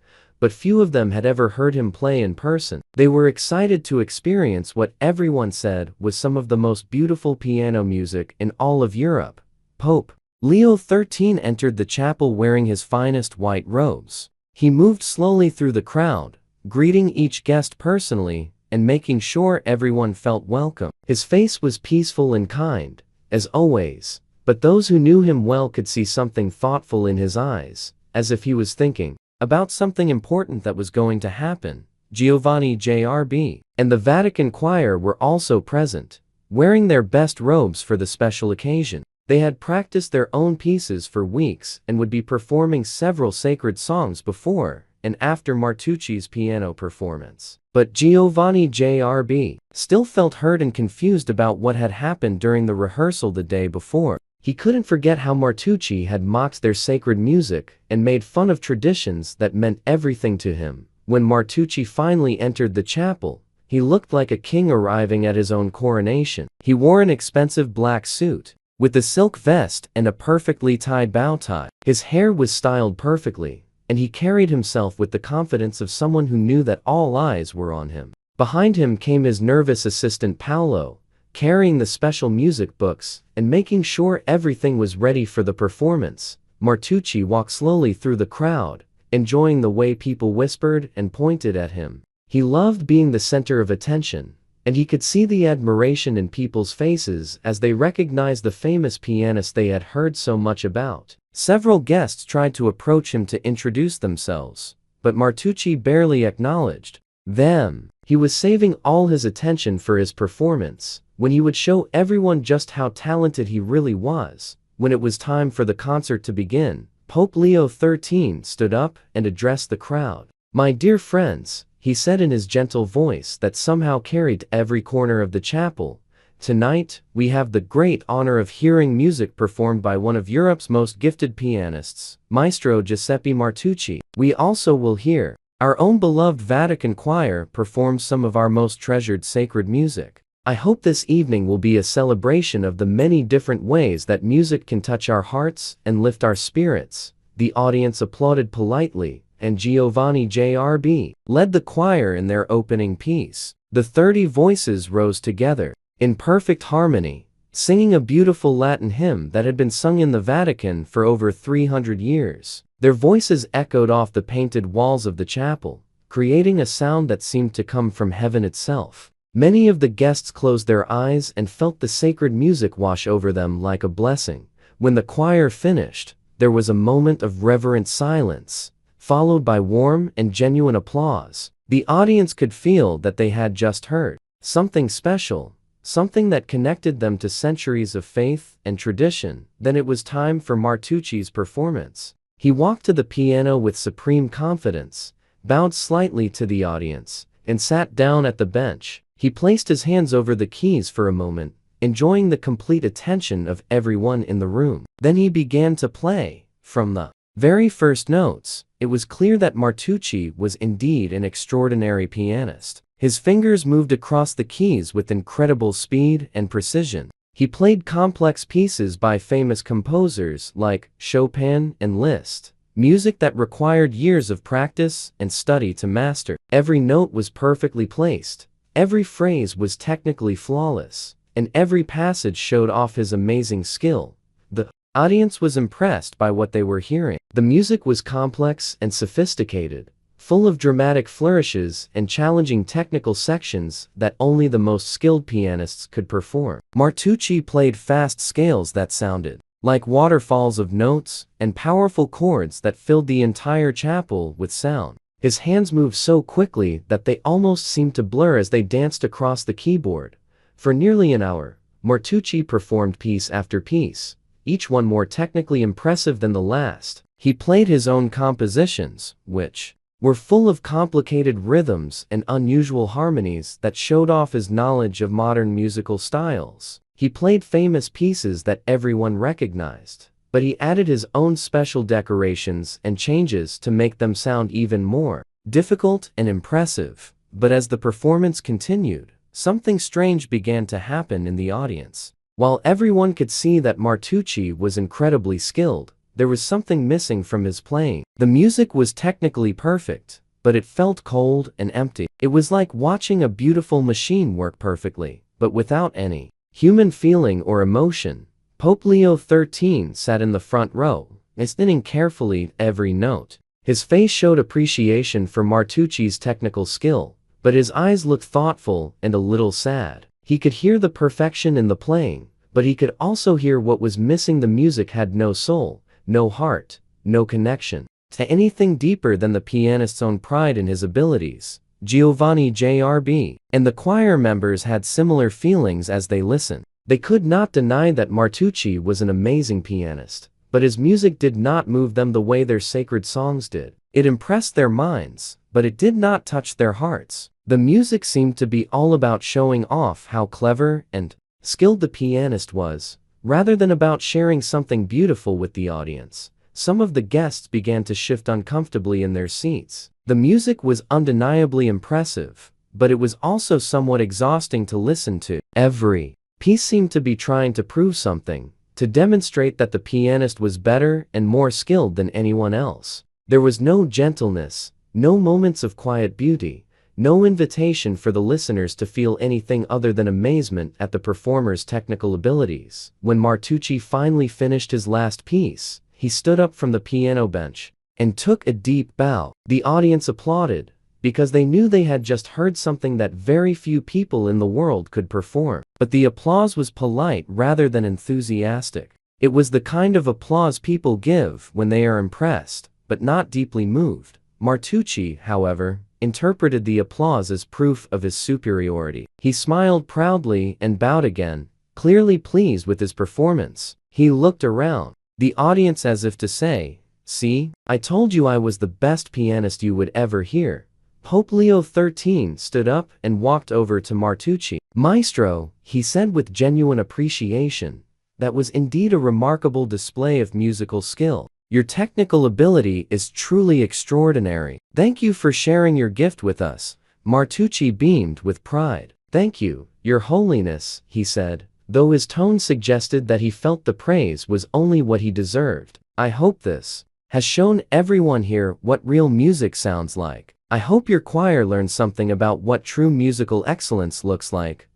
but few of them had ever heard him play in person. They were excited to experience what everyone said was some of the most beautiful piano music in all of Europe. Pope Leo XIII entered the chapel wearing his finest white robes. He moved slowly through the crowd, greeting each guest personally and making sure everyone felt welcome. His face was peaceful and kind, as always, but those who knew him well could see something thoughtful in his eyes, as if he was thinking about something important that was going to happen. Giovanni Jr.B. and the Vatican choir were also present, wearing their best robes for the special occasion. They had practiced their own pieces for weeks and would be performing several sacred songs before and after Martucci's piano performance. But Giovanni Jr.B. still felt hurt and confused about what had happened during the rehearsal the day before. He couldn't forget how Martucci had mocked their sacred music and made fun of traditions that meant everything to him. When Martucci finally entered the chapel, he looked like a king arriving at his own coronation. He wore an expensive black suit, with a silk vest and a perfectly tied bow tie. His hair was styled perfectly, and he carried himself with the confidence of someone who knew that all eyes were on him. Behind him came his nervous assistant Paolo, carrying the special music books and making sure everything was ready for the performance. Martucci walked slowly through the crowd, enjoying the way people whispered and pointed at him. He loved being the center of attention, and he could see the admiration in people's faces as they recognized the famous pianist they had heard so much about. Several guests tried to approach him to introduce themselves, but Martucci barely acknowledged them. He was saving all his attention for his performance, when he would show everyone just how talented he really was. When it was time for the concert to begin, Pope Leo XIII stood up and addressed the crowd. "My dear friends," he said in his gentle voice that somehow carried to every corner of the chapel, "tonight, we have the great honor of hearing music performed by one of Europe's most gifted pianists, Maestro Giuseppe Martucci. We also will hear our own beloved Vatican choir perform some of our most treasured sacred music. I hope this evening will be a celebration of the many different ways that music can touch our hearts and lift our spirits." The audience applauded politely, and Giovanni Jr.B. led the choir in their opening piece. The 30 voices rose together, in perfect harmony, singing a beautiful Latin hymn that had been sung in the Vatican for over 300 years. Their voices echoed off the painted walls of the chapel, creating a sound that seemed to come from heaven itself. Many of the guests closed their eyes and felt the sacred music wash over them like a blessing. When the choir finished, there was a moment of reverent silence, followed by warm and genuine applause. The audience could feel that they had just heard something special, something that connected them to centuries of faith and tradition. Then it was time for Martucci's performance. He walked to the piano with supreme confidence, bowed slightly to the audience, and sat down at the bench. He placed his hands over the keys for a moment, enjoying the complete attention of everyone in the room. Then he began to play. From the very first notes, it was clear that Martucci was indeed an extraordinary pianist. His fingers moved across the keys with incredible speed and precision. He played complex pieces by famous composers like Chopin and Liszt, music that required years of practice and study to master. Every note was perfectly placed. Every phrase was technically flawless, and every passage showed off his amazing skill. The audience was impressed by what they were hearing. The music was complex and sophisticated, full of dramatic flourishes and challenging technical sections that only the most skilled pianists could perform. Martucci played fast scales that sounded like waterfalls of notes and powerful chords that filled the entire chapel with sound. His hands moved so quickly that they almost seemed to blur as they danced across the keyboard. For nearly an hour, Martucci performed piece after piece, each one more technically impressive than the last. He played his own compositions, which were full of complicated rhythms and unusual harmonies that showed off his knowledge of modern musical styles. He played famous pieces that everyone recognized, but he added his own special decorations and changes to make them sound even more difficult and impressive. But as the performance continued, something strange began to happen in the audience. While everyone could see that Martucci was incredibly skilled, there was something missing from his playing. The music was technically perfect, but it felt cold and empty. It was like watching a beautiful machine work perfectly, but without any human feeling or emotion. Pope Leo XIII sat in the front row, listening carefully to every note. His face showed appreciation for Martucci's technical skill, but his eyes looked thoughtful and a little sad. He could hear the perfection in the playing, but he could also hear what was missing. The music had no soul, no heart, no connection to anything deeper than the pianist's own pride in his abilities. Giovanni Jr.B. and the choir members had similar feelings as they listened. They could not deny that Martucci was an amazing pianist, but his music did not move them the way their sacred songs did. It impressed their minds, but it did not touch their hearts. The music seemed to be all about showing off how clever and skilled the pianist was, rather than about sharing something beautiful with the audience. Some of the guests began to shift uncomfortably in their seats. The music was undeniably impressive, but it was also somewhat exhausting to listen to. Every piece seemed to be trying to prove something, to demonstrate that the pianist was better and more skilled than anyone else. There was no gentleness, no moments of quiet beauty, no invitation for the listeners to feel anything other than amazement at the performer's technical abilities. When Martucci finally finished his last piece, he stood up from the piano bench and took a deep bow. The audience applauded, because they knew they had just heard something that very few people in the world could perform. But the applause was polite rather than enthusiastic. It was the kind of applause people give when they are impressed, but not deeply moved. Martucci, however, interpreted the applause as proof of his superiority. He smiled proudly and bowed again, clearly pleased with his performance. He looked around the audience as if to say, "See, I told you I was the best pianist you would ever hear." Pope Leo XIII stood up and walked over to Martucci. "Maestro," he said with genuine appreciation, "that was indeed a remarkable display of musical skill. Your technical ability is truly extraordinary. Thank you for sharing your gift with us." Martucci beamed with pride. "Thank you, Your Holiness," he said, though his tone suggested that he felt the praise was only what he deserved. "I hope this has shown everyone here what real music sounds like. I hope your choir learned something about what true musical excellence looks like."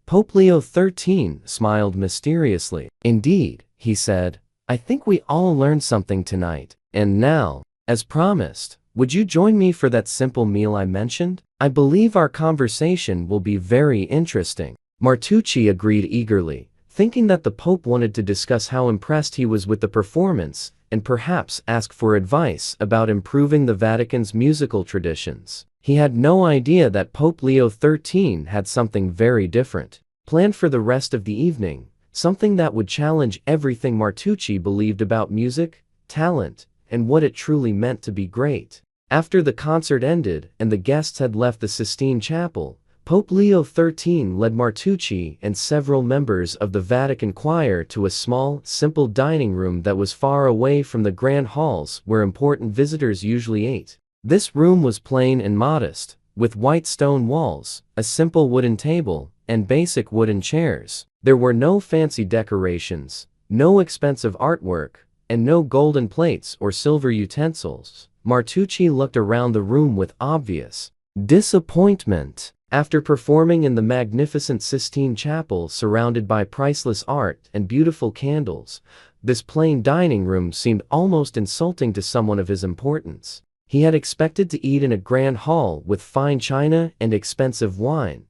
Pope Leo XIII smiled mysteriously. "Indeed," he said, "I think we all learned something tonight. And now, as promised, would you join me for that simple meal I mentioned? I believe our conversation will be very interesting." Martucci agreed eagerly, thinking that the Pope wanted to discuss how impressed he was with the performance, and perhaps ask for advice about improving the Vatican's musical traditions. He had no idea that Pope Leo XIII had something very different planned for the rest of the evening, something that would challenge everything Martucci believed about music, talent, and what it truly meant to be great. After the concert ended and the guests had left the Sistine Chapel, Pope Leo XIII led Martucci and several members of the Vatican choir to a small, simple dining room that was far away from the grand halls where important visitors usually ate. This room was plain and modest, with white stone walls, a simple wooden table, and basic wooden chairs. There were no fancy decorations, no expensive artwork, and no golden plates or silver utensils. Martucci looked around the room with obvious disappointment. After performing in the magnificent Sistine Chapel surrounded by priceless art and beautiful candles, this plain dining room seemed almost insulting to someone of his importance. He had expected to eat in a grand hall with fine china and expensive wine,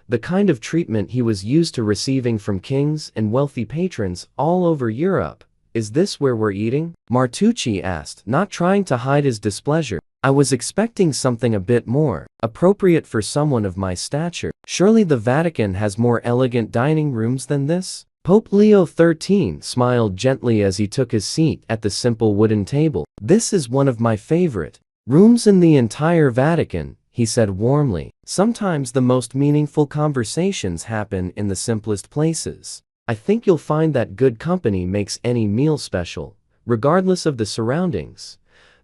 the kind of treatment he was used to receiving from kings and wealthy patrons all over Europe. "Is this where we're eating?" Martucci asked, not trying to hide his displeasure. "I was expecting something a bit more appropriate for someone of my stature. Surely the Vatican has more elegant dining rooms than this?" Pope Leo XIII smiled gently as he took his seat at the simple wooden table. "This is one of my favorite rooms in the entire Vatican," he said warmly. "Sometimes the most meaningful conversations happen in the simplest places. I think you'll find that good company makes any meal special, regardless of the surroundings."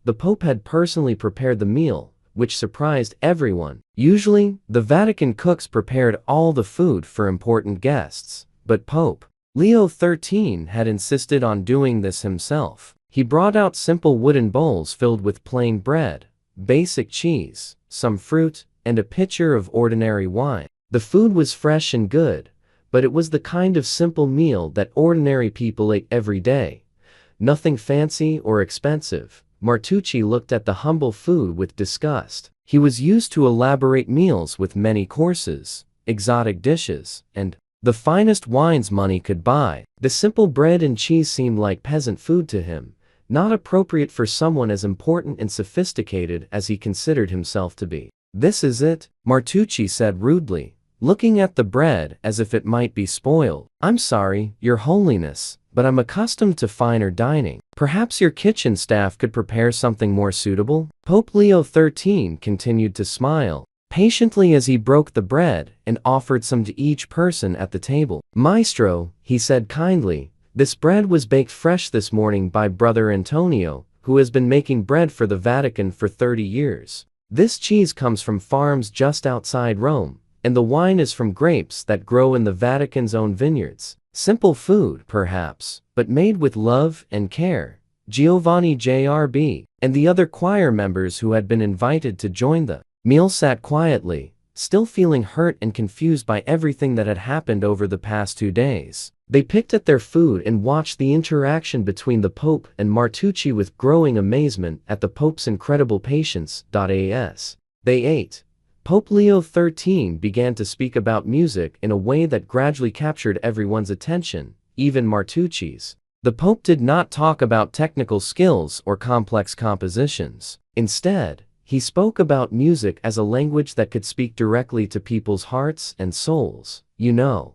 The Pope had personally prepared the meal, which surprised everyone. Usually, the Vatican cooks prepared all the food for important guests, but Pope Leo XIII had insisted on doing this himself. He brought out simple wooden bowls filled with plain bread, basic cheese, some fruit, and a pitcher of ordinary wine. The food was fresh and good, but it was the kind of simple meal that ordinary people ate every day. Nothing fancy or expensive. Martucci looked at the humble food with disgust. He was used to elaborate meals with many courses, exotic dishes, and the finest wines money could buy. The simple bread and cheese seemed like peasant food to him, not appropriate for someone as important and sophisticated as he considered himself to be. "This is it," Martucci said rudely, looking at the bread as if it might be spoiled. "I'm sorry, Your Holiness, but I'm accustomed to finer dining. Perhaps your kitchen staff could prepare something more suitable?" Pope Leo XIII continued to smile patiently as he broke the bread and offered some to each person at the table. "Maestro," he said kindly, "this bread was baked fresh this morning by Brother Antonio, who has been making bread for the Vatican for 30 years. This cheese comes from farms just outside Rome, and the wine is from grapes that grow in the Vatican's own vineyards. Simple food, perhaps, but made with love and care." Giovanni Jr.B. and the other choir members who had been invited to join the meal sat quietly, still feeling hurt and confused by everything that had happened over the past 2 days. They picked at their food and watched the interaction between the Pope and Martucci with growing amazement at the Pope's incredible patience. As they ate, Pope Leo XIII began to speak about music in a way that gradually captured everyone's attention, even Martucci's. The Pope did not talk about technical skills or complex compositions. Instead, he spoke about music as a language that could speak directly to people's hearts and souls. "You know,"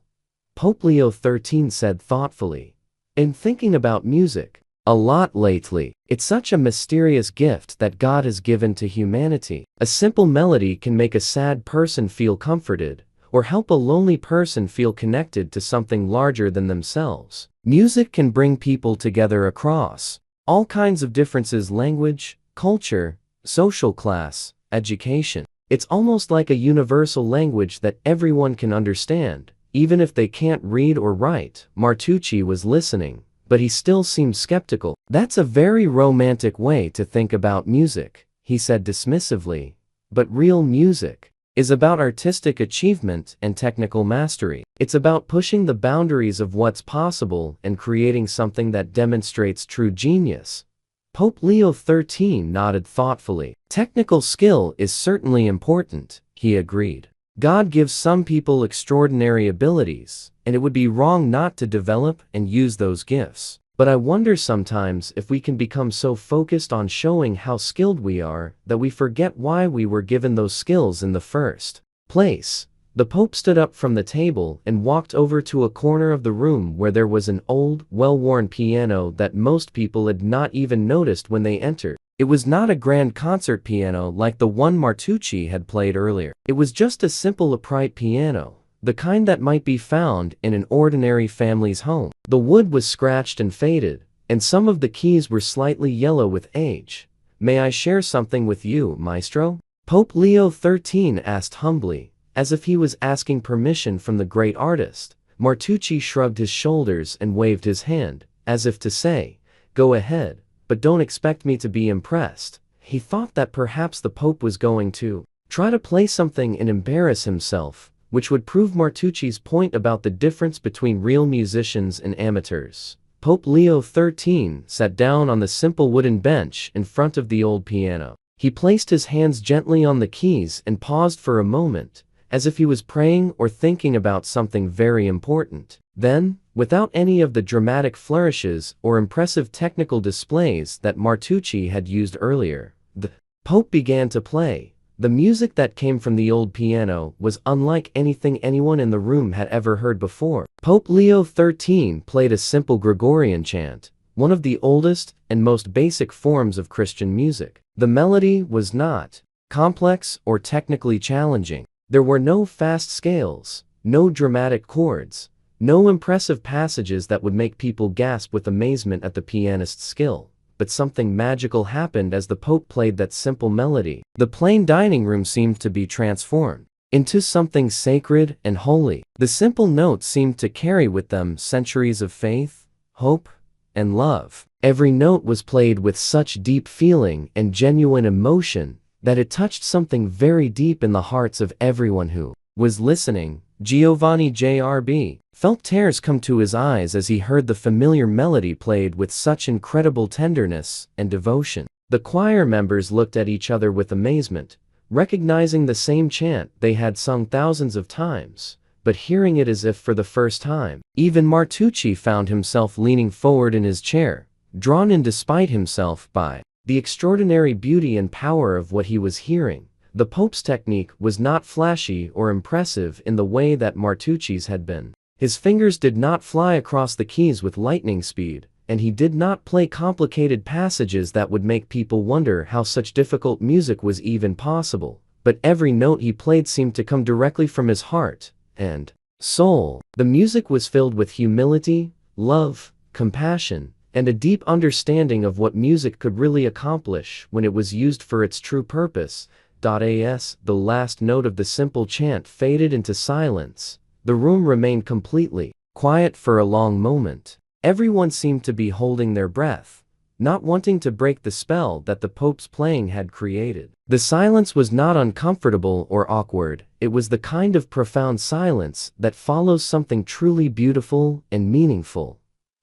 Pope Leo XIII said thoughtfully, "in thinking about music a lot lately, it's such a mysterious gift that God has given to humanity. A simple melody can make a sad person feel comforted, or help a lonely person feel connected to something larger than themselves. Music can bring people together across all kinds of differences: language, culture, social class, education. It's almost like a universal language that everyone can understand, even if they can't read or write." Martucci was listening, but he still seemed skeptical. "That's a very romantic way to think about music," he said dismissively, "but real music is about artistic achievement and technical mastery. It's about pushing the boundaries of what's possible and creating something that demonstrates true genius." Pope Leo XIII nodded thoughtfully. "Technical skill is certainly important," he agreed. "God gives some people extraordinary abilities, and it would be wrong not to develop and use those gifts. But I wonder sometimes if we can become so focused on showing how skilled we are that we forget why we were given those skills in the first place." The Pope stood up from the table and walked over to a corner of the room where there was an old, well-worn piano that most people had not even noticed when they entered. It was not a grand concert piano like the one Martucci had played earlier. It was just a simple upright piano, the kind that might be found in an ordinary family's home. The wood was scratched and faded, and some of the keys were slightly yellow with age. "May I share something with you, Maestro?" Pope Leo XIII asked humbly, as if he was asking permission from the great artist. Martucci shrugged his shoulders and waved his hand, as if to say, "Go ahead, but don't expect me to be impressed." He thought that perhaps the Pope was going to try to play something and embarrass himself, which would prove Martucci's point about the difference between real musicians and amateurs. Pope Leo XIII sat down on the simple wooden bench in front of the old piano. He placed his hands gently on the keys and paused for a moment, as if he was praying or thinking about something very important. Then, without any of the dramatic flourishes or impressive technical displays that Martucci had used earlier, the Pope began to play. The music that came from the old piano was unlike anything anyone in the room had ever heard before. Pope Leo XIII played a simple Gregorian chant, one of the oldest and most basic forms of Christian music. The melody was not complex or technically challenging. There were no fast scales, no dramatic chords, no impressive passages that would make people gasp with amazement at the pianist's skill. But something magical happened as the Pope played that simple melody. The plain dining room seemed to be transformed into something sacred and holy. The simple notes seemed to carry with them centuries of faith, hope, and love. Every note was played with such deep feeling and genuine emotion that it touched something very deep in the hearts of everyone who was listening. Giovanni Jr.B. felt tears come to his eyes as he heard the familiar melody played with such incredible tenderness and devotion. The choir members looked at each other with amazement, recognizing the same chant they had sung thousands of times, but hearing it as if for the first time. Even Martucci found himself leaning forward in his chair, drawn in despite himself by the extraordinary beauty and power of what he was hearing. The Pope's technique was not flashy or impressive in the way that Martucci's had been. His fingers did not fly across the keys with lightning speed, and he did not play complicated passages that would make people wonder how such difficult music was even possible. But every note he played seemed to come directly from his heart and soul. The music was filled with humility, love, compassion, and a deep understanding of what music could really accomplish when it was used for its true purpose. As the last note of the simple chant faded into silence, the room remained completely quiet for a long moment. Everyone seemed to be holding their breath, not wanting to break the spell that the Pope's playing had created. The silence was not uncomfortable or awkward, it was the kind of profound silence that follows something truly beautiful and meaningful.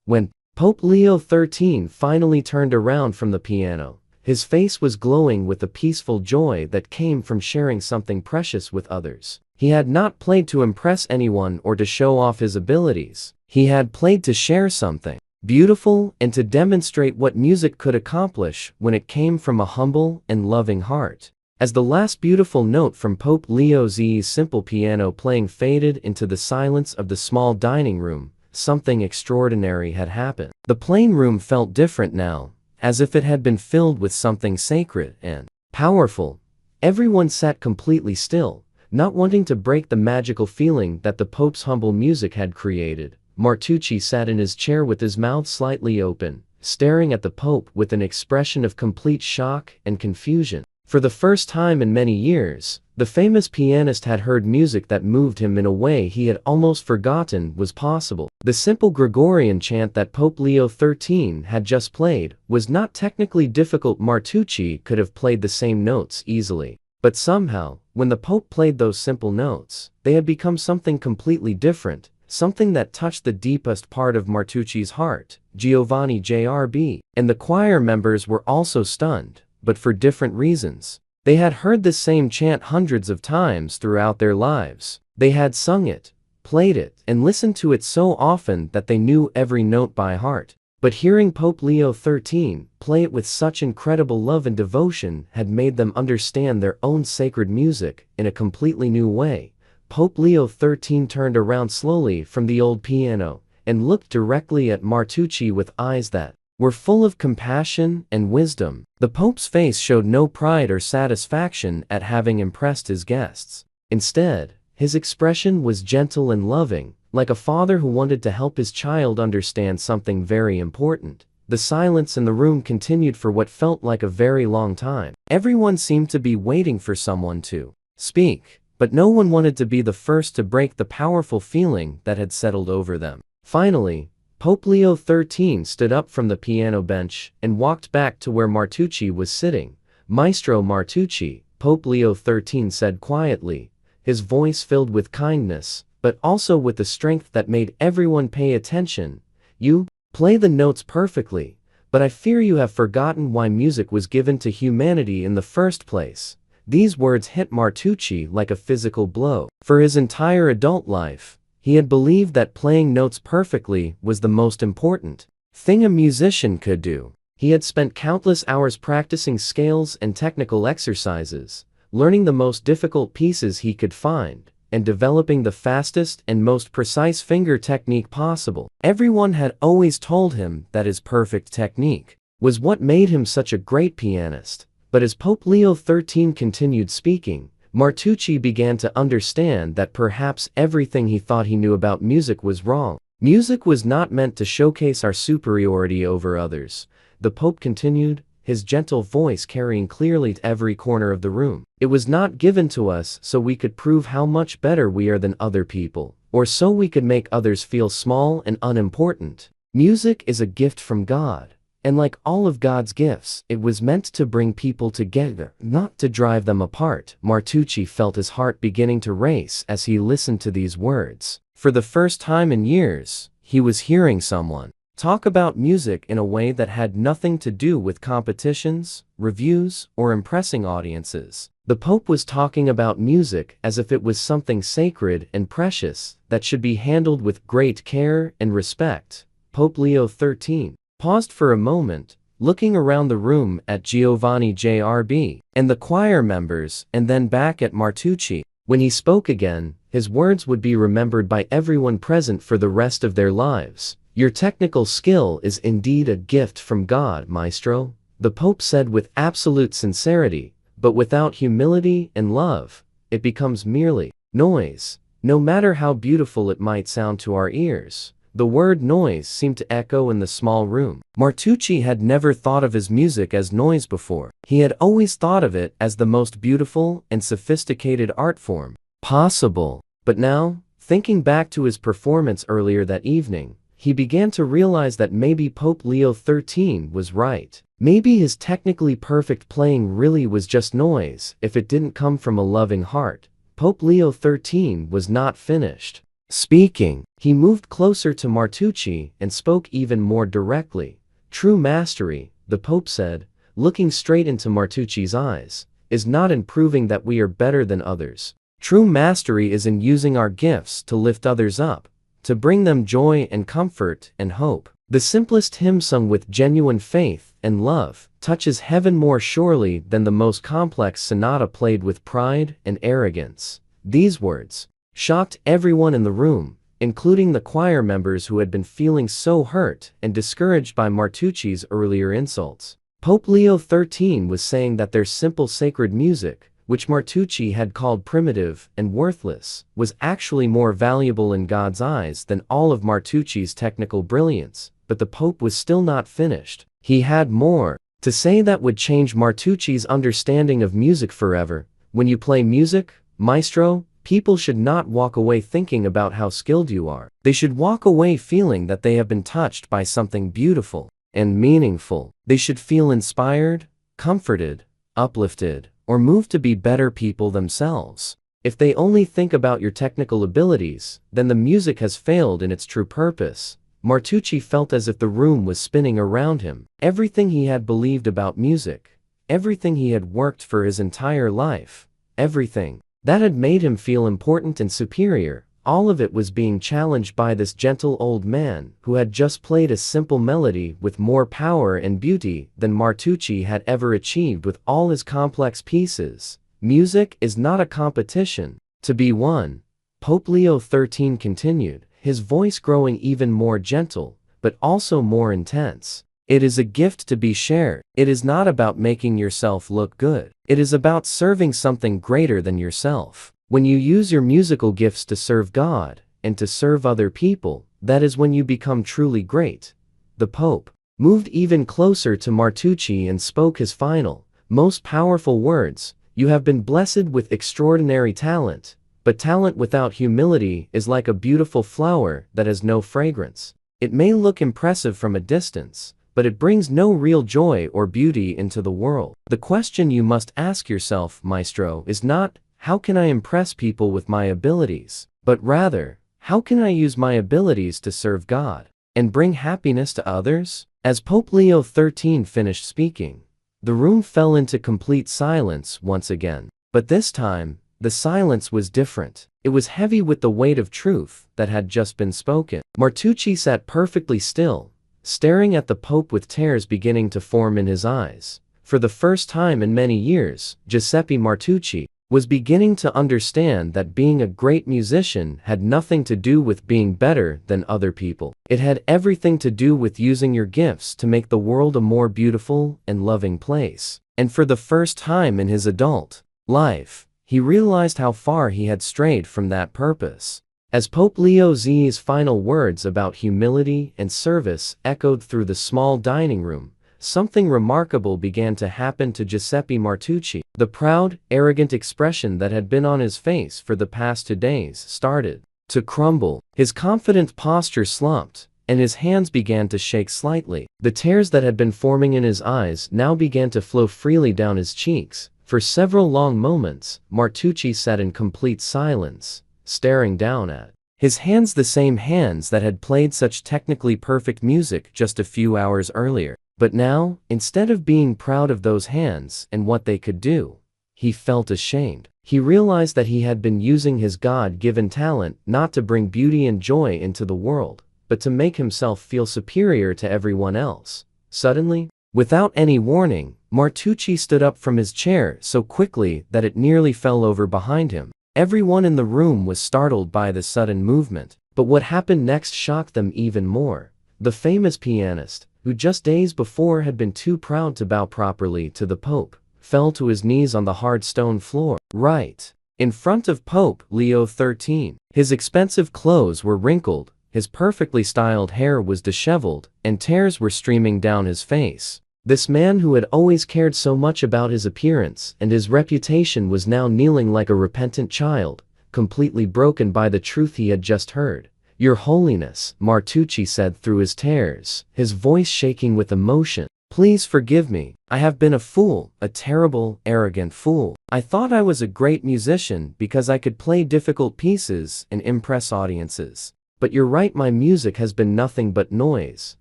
When Pope Leo XIII finally turned around from the piano, his face was glowing with the peaceful joy that came from sharing something precious with others. He had not played to impress anyone or to show off his abilities. He had played to share something beautiful and to demonstrate what music could accomplish when it came from a humble and loving heart. As the last beautiful note from Pope Leo XII's simple piano playing faded into the silence of the small dining room, something extraordinary had happened. The plain room felt different now, as if it had been filled with something sacred and powerful. Everyone sat completely still, not wanting to break the magical feeling that the Pope's humble music had created. Martucci sat in his chair with his mouth slightly open, staring at the Pope with an expression of complete shock and confusion. For the first time in many years, the famous pianist had heard music that moved him in a way he had almost forgotten was possible. The simple Gregorian chant that Pope Leo XIII had just played was not technically difficult. Martucci could have played the same notes easily. But somehow, when the Pope played those simple notes, they had become something completely different, something that touched the deepest part of Martucci's heart. Giovanni Jr.B. and the choir members were also stunned, but for different reasons. They had heard this same chant hundreds of times throughout their lives. They had sung it, played it, and listened to it so often that they knew every note by heart. But hearing Pope Leo XIII play it with such incredible love and devotion had made them understand their own sacred music in a completely new way. Pope Leo XIII turned around slowly from the old piano and looked directly at Martucci with eyes that were full of compassion and wisdom. The Pope's face showed no pride or satisfaction at having impressed his guests. Instead, his expression was gentle and loving, like a father who wanted to help his child understand something very important. The silence in the room continued for what felt like a very long time. Everyone seemed to be waiting for someone to speak, but no one wanted to be the first to break the powerful feeling that had settled over them. Finally, Pope Leo XIII stood up from the piano bench and walked back to where Martucci was sitting. "Maestro Martucci," Pope Leo XIII said quietly, his voice filled with kindness, but also with the strength that made everyone pay attention. "You play the notes perfectly, but I fear you have forgotten why music was given to humanity in the first place." These words hit Martucci like a physical blow. For his entire adult life, he had believed that playing notes perfectly was the most important thing a musician could do. He had spent countless hours practicing scales and technical exercises, learning the most difficult pieces he could find, and developing the fastest and most precise finger technique possible. Everyone had always told him that his perfect technique was what made him such a great pianist. But as Pope Leo XIII continued speaking, Martucci began to understand that perhaps everything he thought he knew about music was wrong. Music was not meant to showcase our superiority over others, the Pope continued, his gentle voice carrying clearly to every corner of the room. It was not given to us so we could prove how much better we are than other people, or so we could make others feel small and unimportant. Music is a gift from God. And like all of God's gifts, it was meant to bring people together, not to drive them apart. Martucci felt his heart beginning to race as he listened to these words. For the first time in years, he was hearing someone talk about music in a way that had nothing to do with competitions, reviews, or impressing audiences. The Pope was talking about music as if it was something sacred and precious that should be handled with great care and respect. Pope Leo XIII paused for a moment, looking around the room at Giovanni JRB and the choir members and then back at Martucci. When he spoke again, his words would be remembered by everyone present for the rest of their lives. "Your technical skill is indeed a gift from God, Maestro," the Pope said with absolute sincerity, but without humility and love, it becomes merely noise. No matter how beautiful it might sound to our ears, the word noise seemed to echo in the small room. Martucci had never thought of his music as noise before. He had always thought of it as the most beautiful and sophisticated art form possible. But now, thinking back to his performance earlier that evening, he began to realize that maybe Pope Leo XIII was right. Maybe his technically perfect playing really was just noise if it didn't come from a loving heart. Pope Leo XIII was not finished speaking. He moved closer to Martucci and spoke even more directly. "True mastery," the Pope said, looking straight into Martucci's eyes, "is not in proving that we are better than others. True mastery is in using our gifts to lift others up, to bring them joy and comfort and hope. The simplest hymn sung with genuine faith and love touches heaven more surely than the most complex sonata played with pride and arrogance." These words shocked everyone in the room, including the choir members who had been feeling so hurt and discouraged by Martucci's earlier insults. Pope Leo XIII was saying that their simple sacred music, which Martucci had called primitive and worthless, was actually more valuable in God's eyes than all of Martucci's technical brilliance. But the Pope was still not finished. He had more to say that would change Martucci's understanding of music forever. "When you play music, Maestro, people should not walk away thinking about how skilled you are. They should walk away feeling that they have been touched by something beautiful and meaningful. They should feel inspired, comforted, uplifted, or moved to be better people themselves. If they only think about your technical abilities, then the music has failed in its true purpose." Martucci felt as if the room was spinning around him. Everything he had believed about music, everything he had worked for his entire life, everything that had made him feel important and superior, all of it was being challenged by this gentle old man who had just played a simple melody with more power and beauty than Martucci had ever achieved with all his complex pieces. "Music is not a competition to be won," Pope Leo XIII continued, his voice growing even more gentle, but also more intense. "It is a gift to be shared. It is not about making yourself look good. It is about serving something greater than yourself. When you use your musical gifts to serve God and to serve other people, that is when you become truly great." The Pope moved even closer to Martucci and spoke his final, most powerful words. "You have been blessed with extraordinary talent, but talent without humility is like a beautiful flower that has no fragrance. It may look impressive from a distance, but it brings no real joy or beauty into the world. The question you must ask yourself, Maestro, is not, how can I impress people with my abilities, but rather, how can I use my abilities to serve God and bring happiness to others?" As Pope Leo XIII finished speaking, the room fell into complete silence once again. But this time, the silence was different. It was heavy with the weight of truth that had just been spoken. Martucci sat perfectly still, staring at the Pope with tears beginning to form in his eyes. For the first time in many years, Giuseppe Martucci was beginning to understand that being a great musician had nothing to do with being better than other people. It had everything to do with using your gifts to make the world a more beautiful and loving place. And for the first time in his adult life, he realized how far he had strayed from that purpose. As Pope Leo X's final words about humility and service echoed through the small dining room, something remarkable began to happen to Giuseppe Martucci. The proud, arrogant expression that had been on his face for the past 2 days started to crumble. His confident posture slumped, and his hands began to shake slightly. The tears that had been forming in his eyes now began to flow freely down his cheeks. For several long moments, Martucci sat in complete silence, staring down at his hands, the same hands that had played such technically perfect music just a few hours earlier. But now, instead of being proud of those hands and what they could do, he felt ashamed. He realized that he had been using his God-given talent not to bring beauty and joy into the world, but to make himself feel superior to everyone else. Suddenly, without any warning, Martucci stood up from his chair so quickly that it nearly fell over behind him. Everyone in the room was startled by the sudden movement, but what happened next shocked them even more. The famous pianist, who just days before had been too proud to bow properly to the Pope, fell to his knees on the hard stone floor, right in front of Pope Leo XIII. His expensive clothes were wrinkled, his perfectly styled hair was disheveled, and tears were streaming down his face. This man who had always cared so much about his appearance and his reputation was now kneeling like a repentant child, completely broken by the truth he had just heard. "Your Holiness," Martucci said through his tears, his voice shaking with emotion, "please forgive me. I have been a fool, a terrible, arrogant fool. I thought I was a great musician because I could play difficult pieces and impress audiences. But you're right, my music has been nothing but noise.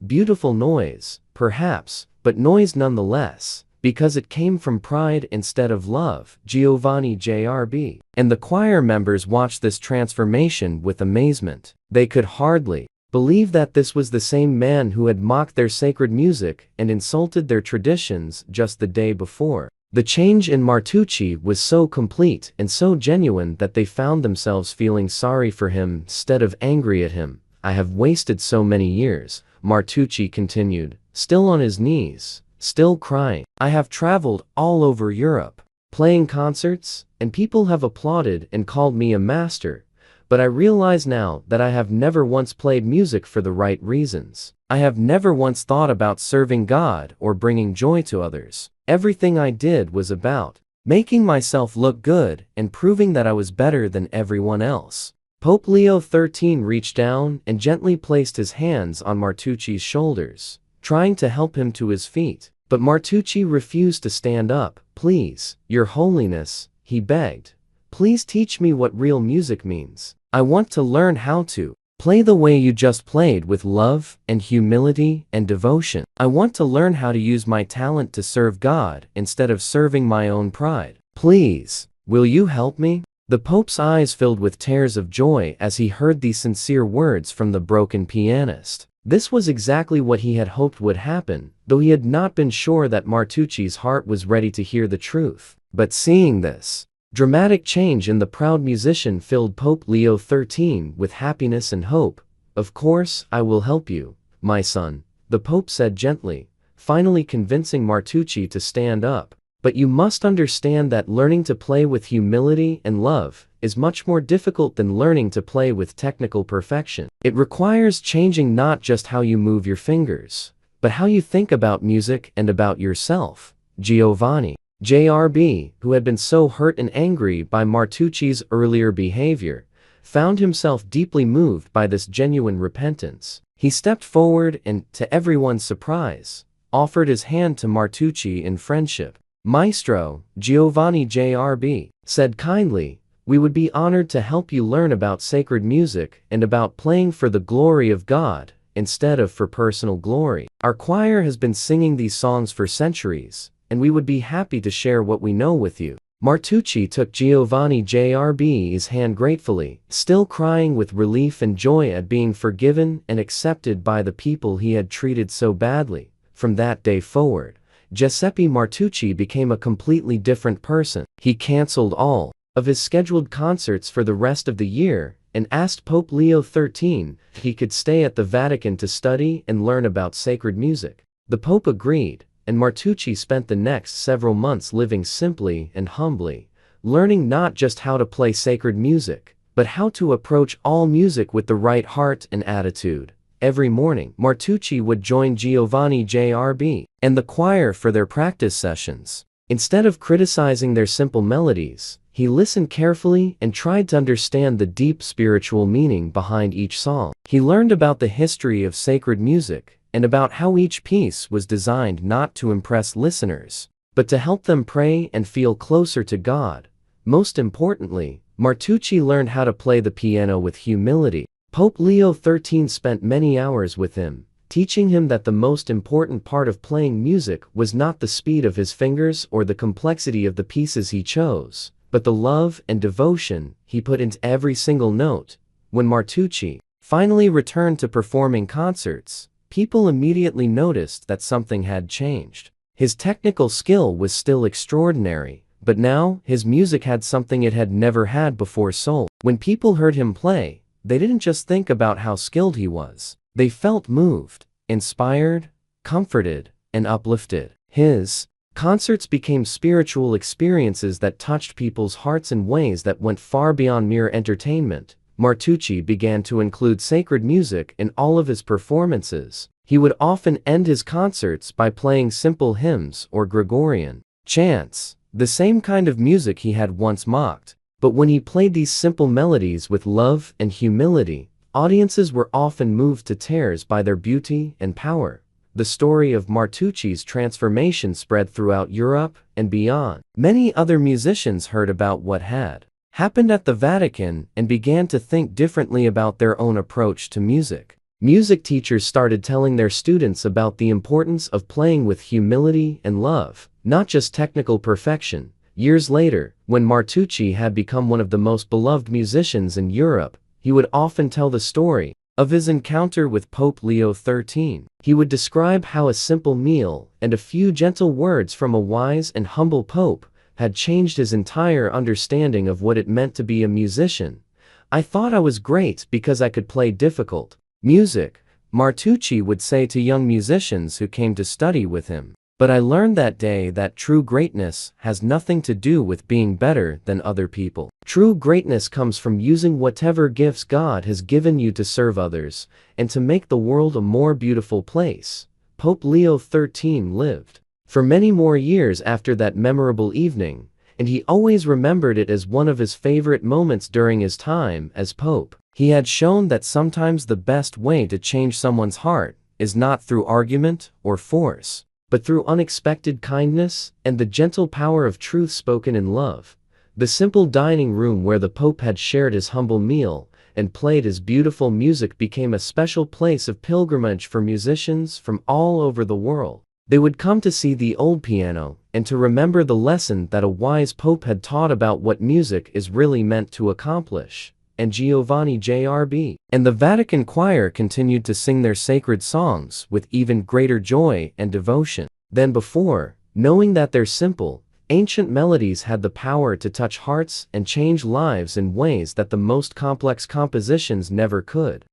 Beautiful noise, perhaps, but noise nonetheless, because it came from pride instead of love." Giovanni JRB. And the choir members watched this transformation with amazement. They could hardly believe that this was the same man who had mocked their sacred music and insulted their traditions just the day before. The change in Martucci was so complete and so genuine that they found themselves feeling sorry for him instead of angry at him. "I have wasted so many years," Martucci continued, still on his knees, still crying. "I have traveled all over Europe, playing concerts, and people have applauded and called me a master. But I realize now that I have never once played music for the right reasons. I have never once thought about serving God or bringing joy to others. Everything I did was about making myself look good and proving that I was better than everyone else." Pope Leo XIII reached down and gently placed his hands on Martucci's shoulders, trying to help him to his feet. But Martucci refused to stand up. "Please, Your Holiness," he begged, "please teach me what real music means. I want to learn how to play the way you just played, with love and humility and devotion. I want to learn how to use my talent to serve God instead of serving my own pride. Please, will you help me?" The Pope's eyes filled with tears of joy as he heard these sincere words from the broken pianist. This was exactly what he had hoped would happen, though he had not been sure that Martucci's heart was ready to hear the truth. But seeing this dramatic change in the proud musician filled Pope Leo XIII with happiness and hope. "Of course, I will help you, my son," the Pope said gently, finally convincing Martucci to stand up. "But you must understand that learning to play with humility and love is much more difficult than learning to play with technical perfection. It requires changing not just how you move your fingers, but how you think about music and about yourself." Giovanni JRB, who had been so hurt and angry by Martucci's earlier behavior, found himself deeply moved by this genuine repentance. He stepped forward and, to everyone's surprise, offered his hand to Martucci in friendship. "Maestro," Giovanni JRB said kindly, "we would be honored to help you learn about sacred music and about playing for the glory of God instead of for personal glory. Our choir has been singing these songs for centuries, and we would be happy to share what we know with you." Martucci took Giovanni JRB's hand gratefully, still crying with relief and joy at being forgiven and accepted by the people he had treated so badly. From that day forward, Giuseppe Martucci became a completely different person. He canceled all of his scheduled concerts for the rest of the year and asked Pope Leo XIII if he could stay at the Vatican to study and learn about sacred music. The Pope agreed, and Martucci spent the next several months living simply and humbly, learning not just how to play sacred music, but how to approach all music with the right heart and attitude. Every morning, Martucci would join Giovanni JRB and the choir for their practice sessions. Instead of criticizing their simple melodies, he listened carefully and tried to understand the deep spiritual meaning behind each song. He learned about the history of sacred music and about how each piece was designed not to impress listeners, but to help them pray and feel closer to God. Most importantly, Martucci learned how to play the piano with humility. Pope Leo XIII spent many hours with him, teaching him that the most important part of playing music was not the speed of his fingers or the complexity of the pieces he chose, but the love and devotion he put into every single note. When Martucci finally returned to performing concerts, people immediately noticed that something had changed. His technical skill was still extraordinary, but now his music had something it had never had before: soul. When people heard him play, they didn't just think about how skilled he was. They felt moved, inspired, comforted, and uplifted. His concerts became spiritual experiences that touched people's hearts in ways that went far beyond mere entertainment. Martucci began to include sacred music in all of his performances. He would often end his concerts by playing simple hymns or Gregorian chants, the same kind of music he had once mocked. But when he played these simple melodies with love and humility, audiences were often moved to tears by their beauty and power. The story of Martucci's transformation spread throughout Europe and beyond. Many other musicians heard about what had happened at the Vatican and began to think differently about their own approach to music. Music teachers started telling their students about the importance of playing with humility and love, not just technical perfection. Years later, when Martucci had become one of the most beloved musicians in Europe, he would often tell the story of his encounter with Pope Leo XIII. He would describe how a simple meal and a few gentle words from a wise and humble pope had changed his entire understanding of what it meant to be a musician. "I thought I was great because I could play difficult music," Martucci would say to young musicians who came to study with him. "But I learned that day that true greatness has nothing to do with being better than other people. True greatness comes from using whatever gifts God has given you to serve others and to make the world a more beautiful place." Pope Leo XIII lived for many more years after that memorable evening, and he always remembered it as one of his favorite moments during his time as Pope. He had shown that sometimes the best way to change someone's heart is not through argument or force, but through unexpected kindness and the gentle power of truth spoken in love. The simple dining room where the Pope had shared his humble meal and played his beautiful music became a special place of pilgrimage for musicians from all over the world. They would come to see the old piano and to remember the lesson that a wise pope had taught about what music is really meant to accomplish. And Giovanni J.R.B. and the Vatican choir continued to sing their sacred songs with even greater joy and devotion than before, knowing that their simple, ancient melodies had the power to touch hearts and change lives in ways that the most complex compositions never could.